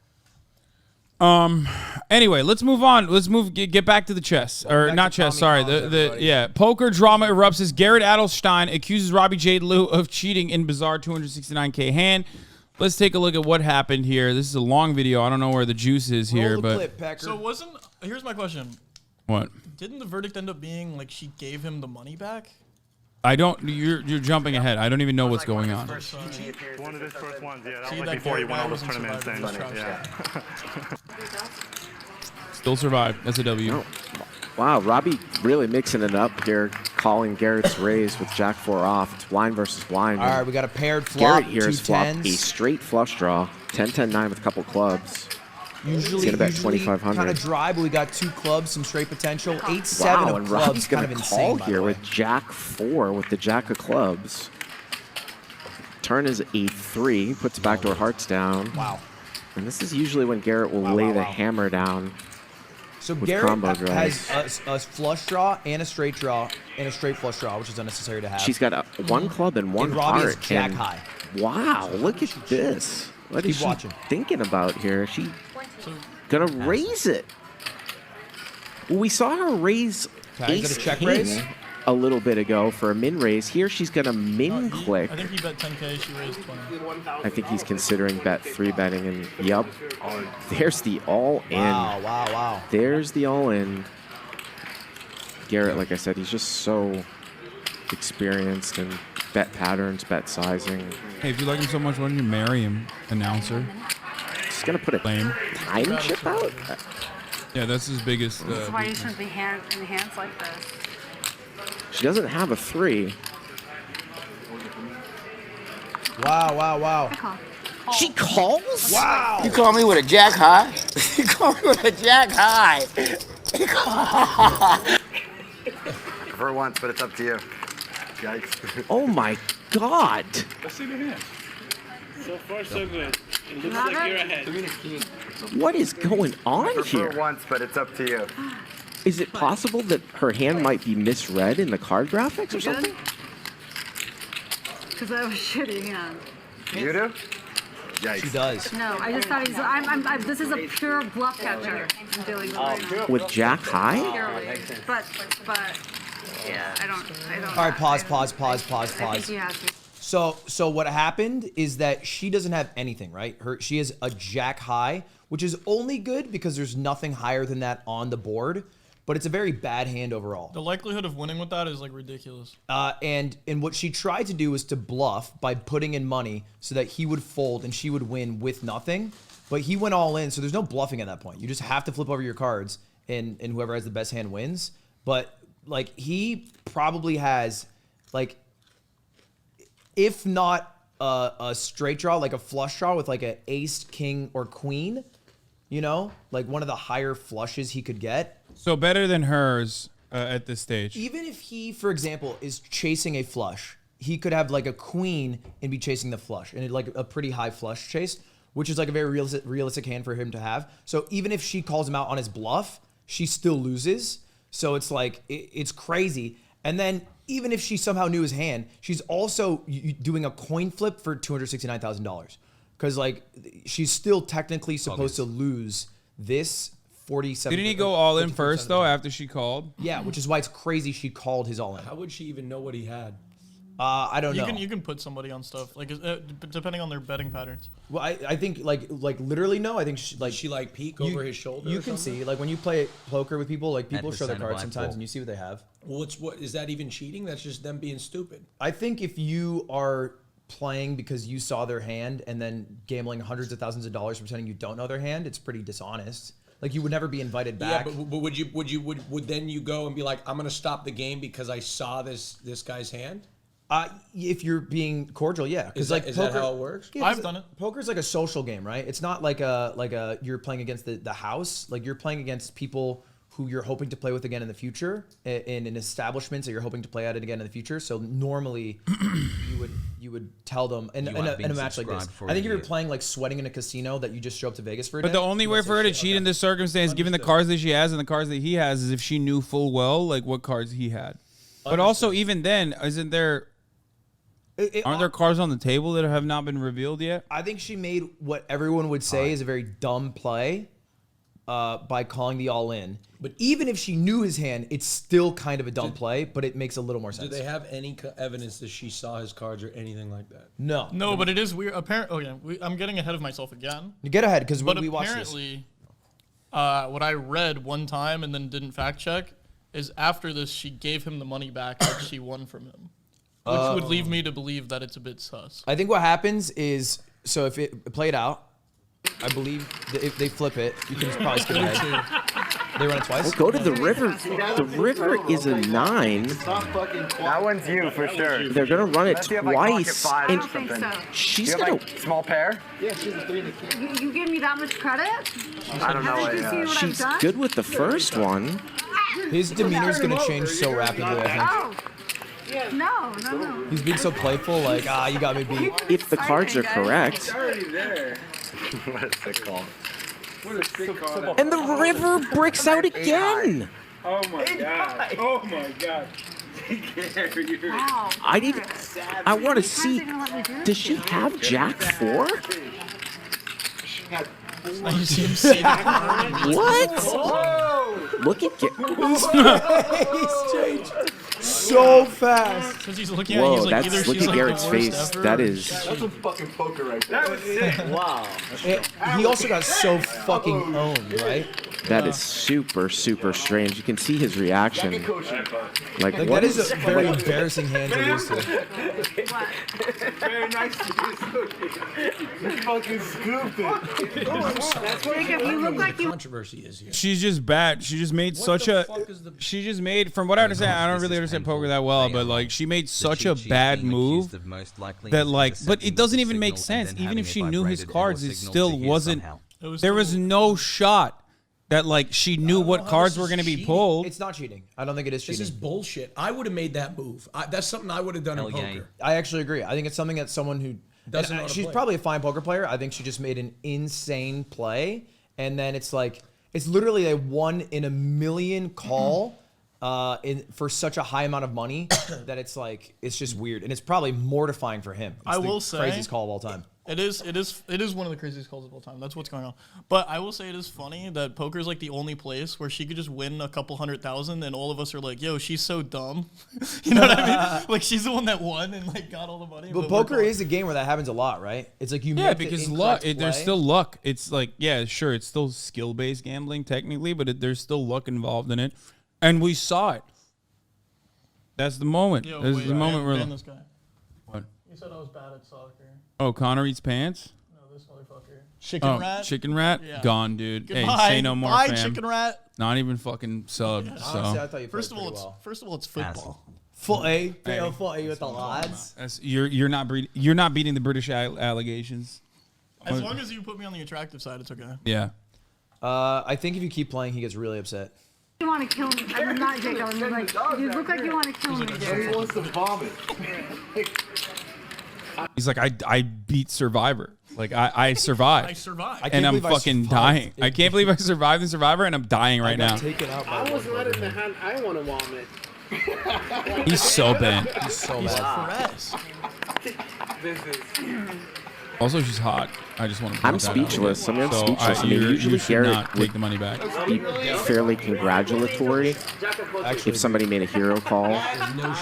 Anyway, let's move on. Let's get back to the chess. Or back not to chess, Tommy sorry. Collins, Yeah. Poker drama erupts as Garrett Adelstein accuses Robbie J. Lou of cheating in bizarre 269K hand. Let's take a look at what happened here. This is a long video. I don't know where the juice is here, Roll the but clip, Pecker. So here's my question. what? Didn't the verdict end up being like she gave him the money back? I don't. You're jumping ahead. I don't even know what's going on. One of his first ones, yeah. That See, was that like before he guy won all was those in tournaments and Survivor. yeah. Still survive. That's a W. Oh, wow, Robbie really mixing it up here, calling Garrett's raise with Jack 4 off. It's wine versus wine. All right, we got a paired flop. Garrett here has flopped a straight flush draw, 10-10-9 with a couple clubs. Usually, gonna bet 2,500. kind of dry, but we got 2 clubs, some straight potential. 8-7 Wow, of and clubs, Robbie's kind gonna of call insane, by here the way. with Jack 4 with the Jack of clubs. Turn is 8-3, puts backdoor hearts down. Wow. And this is usually when Garrett will lay the hammer down. So with Garrett combo draws. has a flush draw and a straight draw and a straight flush draw, which is unnecessary to have. She's got one club and one And Robbie is heart. jack and high. Wow, look at this. What is Keep she watching. thinking about here? Is she gonna raise it? Well, we saw her raise Okay, is ace that a check king. raise? a little bit ago for a min raise. Here she's going to min click. I think he bet 10K, she raised 20. I think he's considering bet 3-betting, and yup, there's the all-in. Wow. There's the all-in. Garrett, like I said, he's just so experienced in bet patterns, bet sizing. Hey, if you like him so much, why don't you marry him, announcer? He's going to put a time chip out? Yeah, that's his biggest. That's why you shouldn't be in hands like this. She doesn't have a 3. Wow. She calls? Wow. You call me with a jack high? You call me with a jack high? For once, but it's up to you. Yikes. Oh my God. Let's see the hand. So far, so good. It looks like you're ahead. What is going on here? For once, but it's up to you. Is it possible that her hand might be misread in the card graphics or something? Because I have a shitty hand. You do? Yikes. She does. No, I just thought this is a pure bluff catcher I'm dealing with right now. With jack high? Purely. But, yeah, I don't. All right, pause. I think you have to. So what happened is that she doesn't have anything, right? She has a jack high, which is only good because there's nothing higher than that on the board, but it's a very bad hand overall. The likelihood of winning with that is like ridiculous. And what she tried to do was to bluff by putting in money so that he would fold and she would win with nothing, but he went all in, so there's no bluffing at that point. You just have to flip over your cards and whoever has the best hand wins. But like he probably has like, if not a straight draw, like a flush draw with like an ace, king, or queen, you know, like one of the higher flushes he could get. So better than hers at this stage. Even if he, for example, is chasing a flush, he could have like a queen and be chasing the flush, and like a pretty high flush chase, which is like a very realistic hand for him to have. So even if she calls him out on his bluff, she still loses. So it's like, it's crazy. And then even if she somehow knew his hand, she's also doing a coin flip for $269,000. Because like she's still technically supposed to lose this 47. Didn't he go all in first though after she called? Yeah, which is why it's crazy she called his all in. How would she even know what he had? I don't know. You can put somebody on stuff like depending on their betting patterns. Well, I think like literally no. I think she like peek over his shoulder. You can see like when you play poker with people, like people show their cards sometimes and you see what they have. Well, what is that even cheating? That's just them being stupid. I think if you are playing because you saw their hand and then gambling hundreds of thousands of dollars pretending you don't know their hand, it's pretty dishonest. Like you would never be invited back. Yeah, but would then you go and be like, I'm gonna stop the game because I saw this guy's hand? If you're being cordial, yeah. Because like is poker, that how it works? Yeah, I've done it. Poker's like a social game, right? It's not like a you're playing against the house. Like you're playing against people who you're hoping to play with again in the future, in an establishment that you're hoping to play at it again in the future. So normally you would tell them in a match like this. I think if you're playing like sweating in a casino that you just show up to Vegas for a But day, the only way for her to cheat in this circumstance, given the cards that she has and the cards that he has, is if she knew full well like what cards he had. But also even then, isn't there... Aren't there cards on the table that have not been revealed yet? I think she made what everyone would say is a very dumb play by calling the all-in. But even if she knew his hand, it's still kind of a dumb play, but it makes a little more sense. Do they have any evidence that she saw his cards or anything like that? No. No, but it is weird. Apparently, I'm getting ahead of myself again. You get ahead because we watched this. Apparently, what I read one time and then didn't fact check is after this, she gave him the money back that she won from him. Which would leave me to believe that it's a bit sus. I think what happens is, so if it played out, I believe that if they flip it, you can probably skip ahead. They run it twice? Well, go to the river. The river is a 9. That one's you for sure. They're going to run it Unless you have, like, twice. pocket five And or something. so. she's You have, going like, small pair? You give me that much credit? I don't know. Haven't you seen what I've She's done? good with the first one. His demeanor's going to change so rapidly, I think. No. He's being so playful, like, you got me beat. If the cards are correct. already there. What a sick call. What a sick call. And the river bricks out again. Oh my god. Oh my god. Wow. I want to see. Does she have Jack 4? You see him see What? Whoa. Look at He's changed so fast. Because he's looking Whoa, at he's like, either that's look she's at like Garrett's the worst face. ever, That or is. That's some fucking poker right there. That was sick. Wow. He also got so fucking owned, right? That is super, super strange. You can see his reaction. Like what that is is a very embarrassing hand to lose to. Very nice to you fucking scooped it. Jacob, you look like you. Controversy is here. She's just bad. She just made such a. She just made, from what I understand, I don't really understand poker that well, but like she made such a bad move that like, but it doesn't even make sense. Even if she knew his cards, it still wasn't. There was no shot that like she knew what cards were going to be pulled. It's not cheating. I don't think it is cheating. This is bullshit. I would have made that move. That's something I would have done in poker. I actually agree. I think it's something that someone who Doesn't know how to she's play. probably a fine poker player. I think she just made an insane play, and then it's like it's literally a 1 in a million call for such a high amount of money that it's like it's just weird, and it's probably mortifying for him. It's I will say craziest call of all time. It is one of the craziest calls of all time. That's what's going on. But I will say it is funny that poker is like the only place where she could just win a couple 100,000 and all of us are like, yo, she's so dumb. You know what I mean? Like she's the one that won and like got all the money. But poker is a game where that happens a lot, right? It's like you make because the luck. incorrect There's play. still luck. It's like sure, it's still skill-based gambling technically, but there's still luck involved in it, and we saw it. That's the moment. Yo, This is wait, the moment ban where. this guy. What? He said I was bad at soccer. Oh, Connor eats pants. No, this motherfucker. Chicken rat. Chicken rat, Yeah. gone, dude. Goodbye. Hey, say no more, Bye, fam. chicken rat. Not even fucking sub. Yeah. So Honestly, I thought you First of played all, pretty it's well. it's football. Footy, Hey. footy with the lads. you're not beating the British allegations. As long as you put me on the attractive side, it's okay. Yeah. I think if you keep playing, he gets really upset. You want to kill me? I'm not Jacob. I'm like, you look like you want to kill me, He Jared. wants to vomit. He's like, I beat Survivor. Like I survived. I survived. I can't And I'm believe I fucking survived. dying. I can't believe I survived the Survivor, and I'm dying right now. Taken out by I was one not in burger. the hand. I want to vomit. He's so bent. He's so He's bad. Perez. This is. Also, she's hot. I just want to. I'm speechless. I mean, I'm So, speechless. I mean, you usually should Garrett not would take the money back. be fairly congratulatory if somebody made a hero call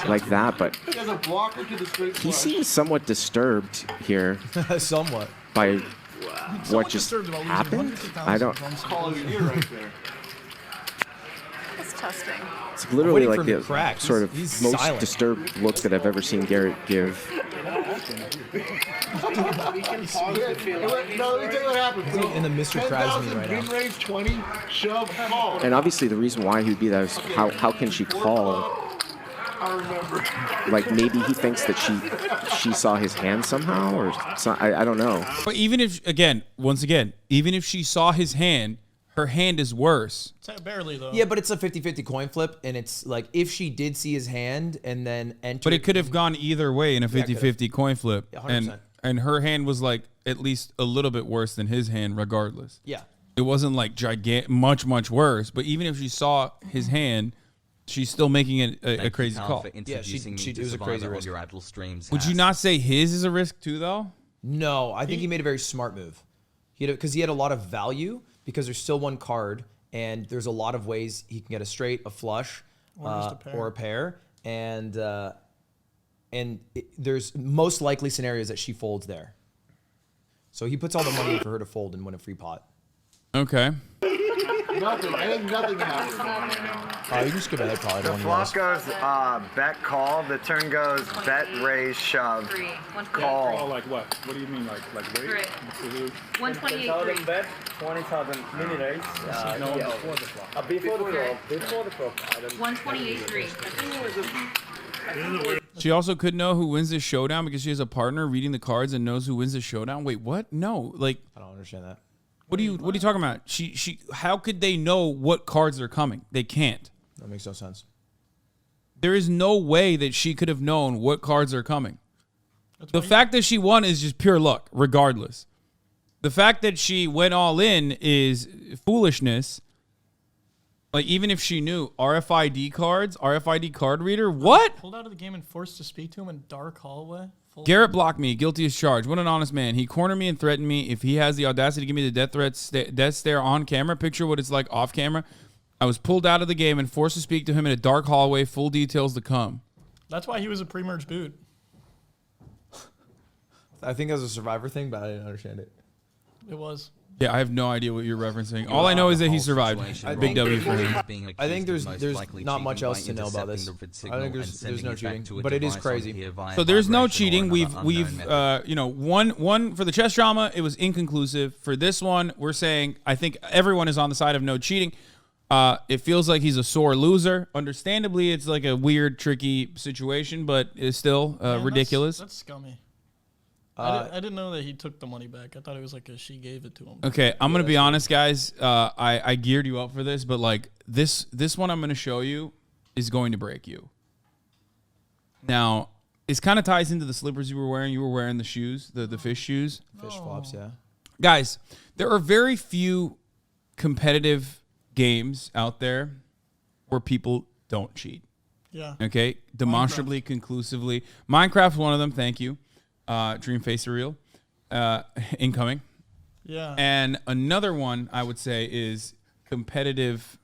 like that, but He has a blocker to the straight he flush. seems somewhat disturbed here Somewhat. by Somewhat what just disturbed about losing happened. hundreds of I don't. thousands of Call of the year right there. That's testing. It's literally waiting like for him the to crack. sort of He's most silent. disturbed look that I've ever seen Garrett give. We can pause the feeling. No, let me tell you what happened. In the Mr. Krasny right now. Pin range 20, shove, call. And obviously, the reason why he would be that is how can she call? I remember. Like maybe he thinks that she saw his hand somehow, or I don't know. But even if, once again, even if she saw his hand, her hand is worse. Barely though. Yeah, but it's a 50-50 coin flip, and it's like if she did see his hand and then enter. But it could have gone either way in a Yeah, it 50-50 coin flip. Yeah, and 100%. and her hand was like at least a little bit worse than his hand regardless. Yeah. It wasn't like much worse, but even if she saw his hand, she's still making it a crazy call. Yeah, it was a crazy risk. Would you not say his is a risk too, though? No, I think he made a very smart move. Because he had a lot of value because there's still one card and there's a lot of ways he can get a straight, a flush, or a pair, and there's most likely scenarios that she folds there. So he puts all the money in for her to fold and win a free pot. Okay. Nothing. I think nothing happened. You can skip ahead probably. The to one flop goes bet call. The turn goes bet raise shove call. Oh, like what? What do you mean, like wait? Great. 128.3. Bet 20,000 mini raise. No, before the flop. Before the flop. 128.3. She also could know who wins this showdown because she has a partner reading the cards and knows who wins the showdown. Wait, what? No, like I don't understand that. What are you talking about? She how could they know what cards are coming? They can't. That makes no sense. There is no way that she could have known what cards are coming. The fact that she won is just pure luck, regardless. The fact that she went all in is foolishness. Like, even if she knew RFID cards, RFID card reader, what? Pulled out of the game and forced to speak to him in dark hallway. Garrett blocked me, guilty as charged. What an honest man. He cornered me and threatened me. If he has the audacity to give me the death stare on camera, picture what it's like off camera. I was pulled out of the game and forced to speak to him in a dark hallway, full details to come. That's why he was a pre-merge boot. I think that was a Survivor thing, but I didn't understand it. It was. Yeah, I have no idea what you're referencing. All I know is that he survived. Big W for him. I think there's not much else to know about this. I think there's no cheating, but it is crazy. So there's no cheating. We've you know, one for the chess drama, it was inconclusive. For this one, we're saying I think everyone is on the side of no cheating. It feels like he's a sore loser. Understandably, it's like a weird, tricky situation, but it's still ridiculous. That's scummy. I didn't know that he took the money back. I thought it was like she gave it to him. Okay, I'm gonna be honest, guys. I geared you up for this, but like this one I'm gonna show you is going to break you. Now, it kind of ties into the slippers you were wearing. You were wearing the shoes, the fish shoes. Fish flops, yeah. Guys, there are very few competitive games out there where people don't cheat. Yeah. Okay, demonstrably, conclusively. Minecraft's one of them. Thank you. Dream Face Real, incoming. Yeah. And another one I would say is competitive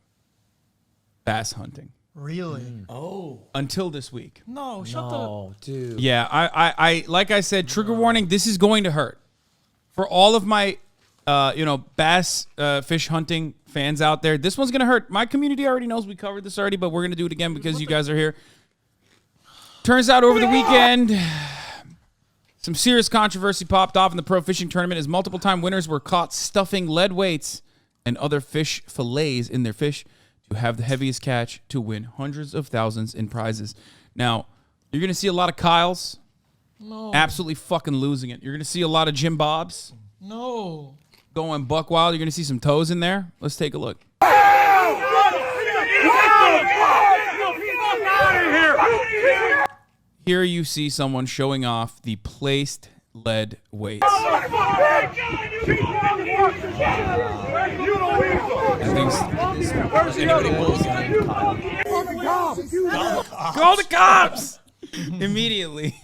bass hunting. Really? Oh. Until this week. No, shut the. Dude. Yeah, I like I said, trigger warning. This is going to hurt for all of my, bass fish hunting fans out there. This one's gonna hurt. My community already knows we covered this already, but we're gonna do it again because you guys are here. Turns out over the weekend, some serious controversy popped off in the pro fishing tournament as multiple-time winners were caught stuffing lead weights and other fish fillets in their fish to have the heaviest catch to win hundreds of thousands in prizes. Now, you're going to see a lot of Kyles absolutely fucking losing it. You're going to see a lot of Jim Bobs going buck wild. You're going to see some toes in there. Let's take a look. Here you see someone showing off the placed lead weights. Call the cops! Immediately.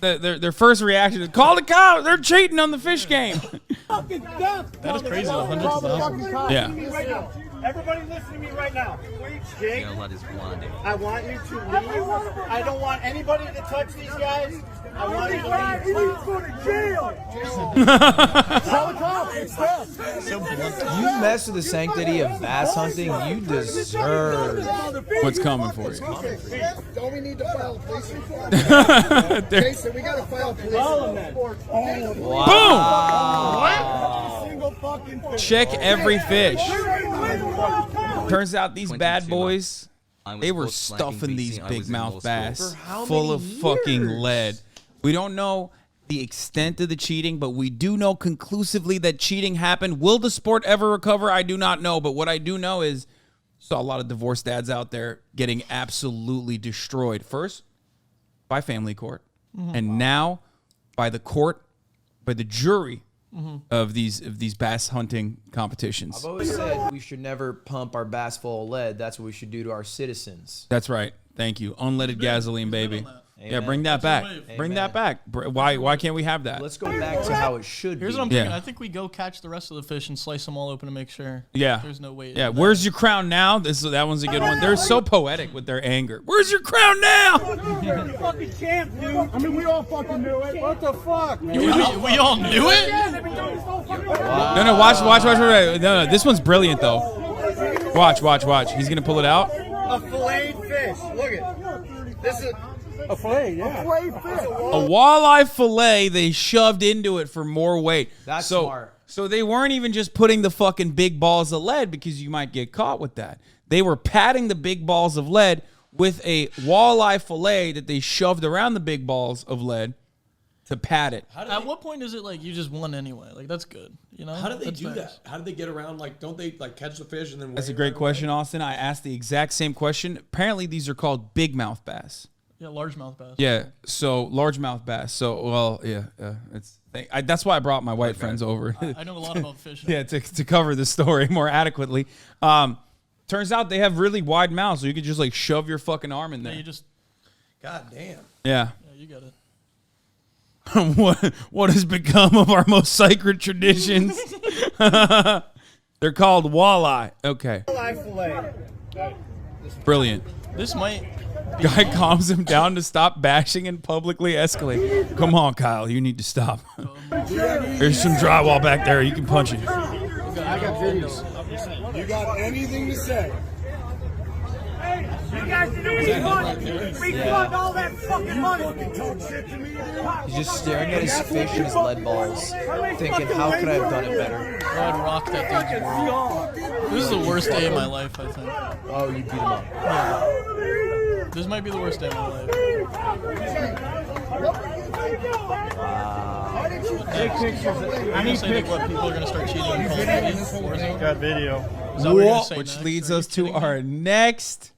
Their first reaction is, call the cops! They're cheating on the fish game. That is crazy. Hundreds of thousands. Yeah. Everybody listen to me right now. Jake, I want you to leave. I don't want anybody to touch these guys. I want you to leave. Please go to jail. Call the cops. You mess with the sanctity of bass hunting, you deserve what's coming for you. Don't we need to file a police report? Jason, we got to file a police report. Boom! Check every fish. Turns out these bad boys, they were stuffing these big mouth bass full of fucking lead. We don't know the extent of the cheating, but we do know conclusively that cheating happened. Will the sport ever recover? I do not know, but what I do know is saw a lot of divorced dads out there getting absolutely destroyed. First, by family court, and now by the court, by the jury of these bass hunting competitions. I've always said we should never pump our bass full of lead. That's what we should do to our citizens. That's right. Thank you. Unleaded gasoline, baby. Amen. Yeah, bring that back. Bring that back. Why can't we have that? Let's go back to how it should Here's be. what I'm thinking. I think we go catch the rest of the fish and slice them all open to make sure. Yeah. There's no way. Yeah. Where's your crown now? That one's a good one. They're so poetic with their anger. Where's your crown now? You're the fucking champ, dude. I mean, we all fucking knew it. What the fuck, man? We all knew it? No, watch. No, this one's brilliant though. Watch. He's gonna pull it out. A filleted fish. Look at this. Is a fillet, yeah. A fillet fish. A walleye fillet they shoved into it for more weight. That's smart. So they weren't even just putting the fucking big balls of lead because you might get caught with that. They were padding the big balls of lead with a walleye fillet that they shoved around the big balls of lead to pad it. At what point is it like you just won anyway? Like that's good, you know? How do they That's do nice. that? How do they get around? Like, don't they like catch the fish and then? That's a weigh it great right question, Austin. I asked the exact same question. Apparently, these are called big mouth bass. Yeah, largemouth bass. Yeah, so largemouth bass. So, well, yeah, that's why I brought my white friends over. I know a lot about fishing. Yeah, to cover the story more adequately. Turns out they have really wide mouths, so you could just like shove your fucking arm in there. Yeah, you just. God damn. Yeah. Yeah, you got it. What has become of our most sacred traditions? They're called walleye. Okay. Walleye fillet. Brilliant. This might. Guy calms him down to stop bashing and publicly escalate. Come on, Kyle, you need to stop. There's some drywall back there. You can punch it. I got videos. You got anything to say? You guys need money. Refund all that fucking money. He's just staring at his fish and his lead balls, thinking, how could I have done it better? I would rock that dude's world. This is the worst day of my life, I think. Oh, you beat him up. Yeah. This might be the worst day of my life. Wow. I need pictures. What, people are going to start cheating in Call of Duty? Warzone? Got video. Is that what you're gonna say Which next? leads Are you us to kidding me? our next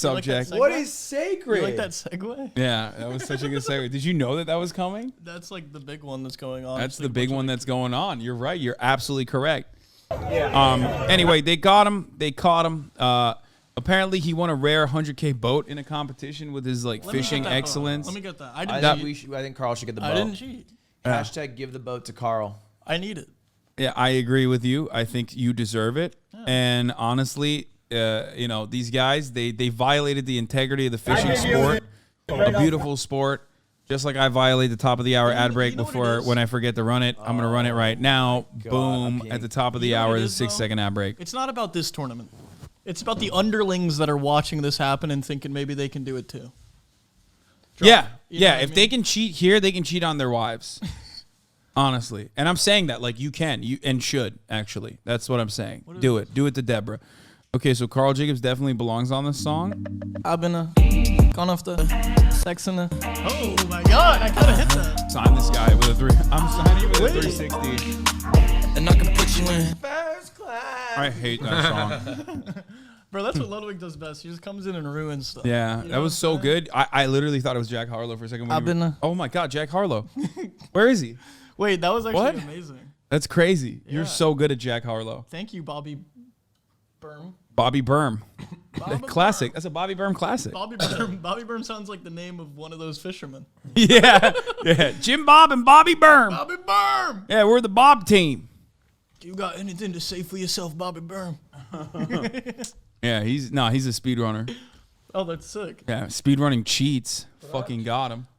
You like that subject. segue? What is sacred? You like that segue? Yeah, that was such a good segue. Did you know that was coming? That's like the big one that's going on. That's It's the like a big bunch one of- that's going on. You're right. You're absolutely correct. Anyway, they got him. They caught him. Apparently, he won a rare 100K boat in a competition with his like Let me get fishing that boat. excellence. Let me get that. I think Carl should get the boat. I didn't cheat. Hashtag give the boat to Carl. I need it. Yeah, I agree with you. I think you deserve it. And honestly, these guys, they violated the integrity of the fishing sport, a beautiful sport. Just like I violate the top of the hour ad break when I forget to run it. I'm going to run it right now. Boom. At the top of the hour, the 6-second ad break. It's not about this tournament. It's about the underlings that are watching this happen and thinking maybe they can do it too. Yeah. You know Yeah. what I If mean? they can cheat here, they can cheat on their wives. Honestly. And I'm saying that like you can, and should actually. That's what I'm saying. Do it. Do it to Deborah. Okay, so Carl Jacobs definitely belongs on this song. I've been gone off the sex in the. Oh my god, I gotta hit that. Sign this guy with a 3. I'm signing with a 360. And I can put you in. First class. I hate that song. Bro, that's what Ludwig does best. He just comes in and ruins stuff. Yeah, You that know was what so I'm saying? good. I literally thought it was Jack Harlow for a second. I've been oh my god, Jack Harlow. Where is he? Wait, that was actually What? amazing. That's crazy. You're Yeah. so good at Jack Harlow. Thank you, Bobby Berm. Bobby Berm. Classic. That's a Bobby Berm classic. Bobby Berm. Bobby Berm sounds like the name of one of those fishermen. Yeah. Yeah. Jim Bob and Bobby Berm. Bobby Berm. Yeah, we're the Bob team. You got anything to say for yourself, Bobby Berm? Yeah, he's a speedrunner. Oh, that's sick. Yeah, speedrunning cheats. Fucking got him.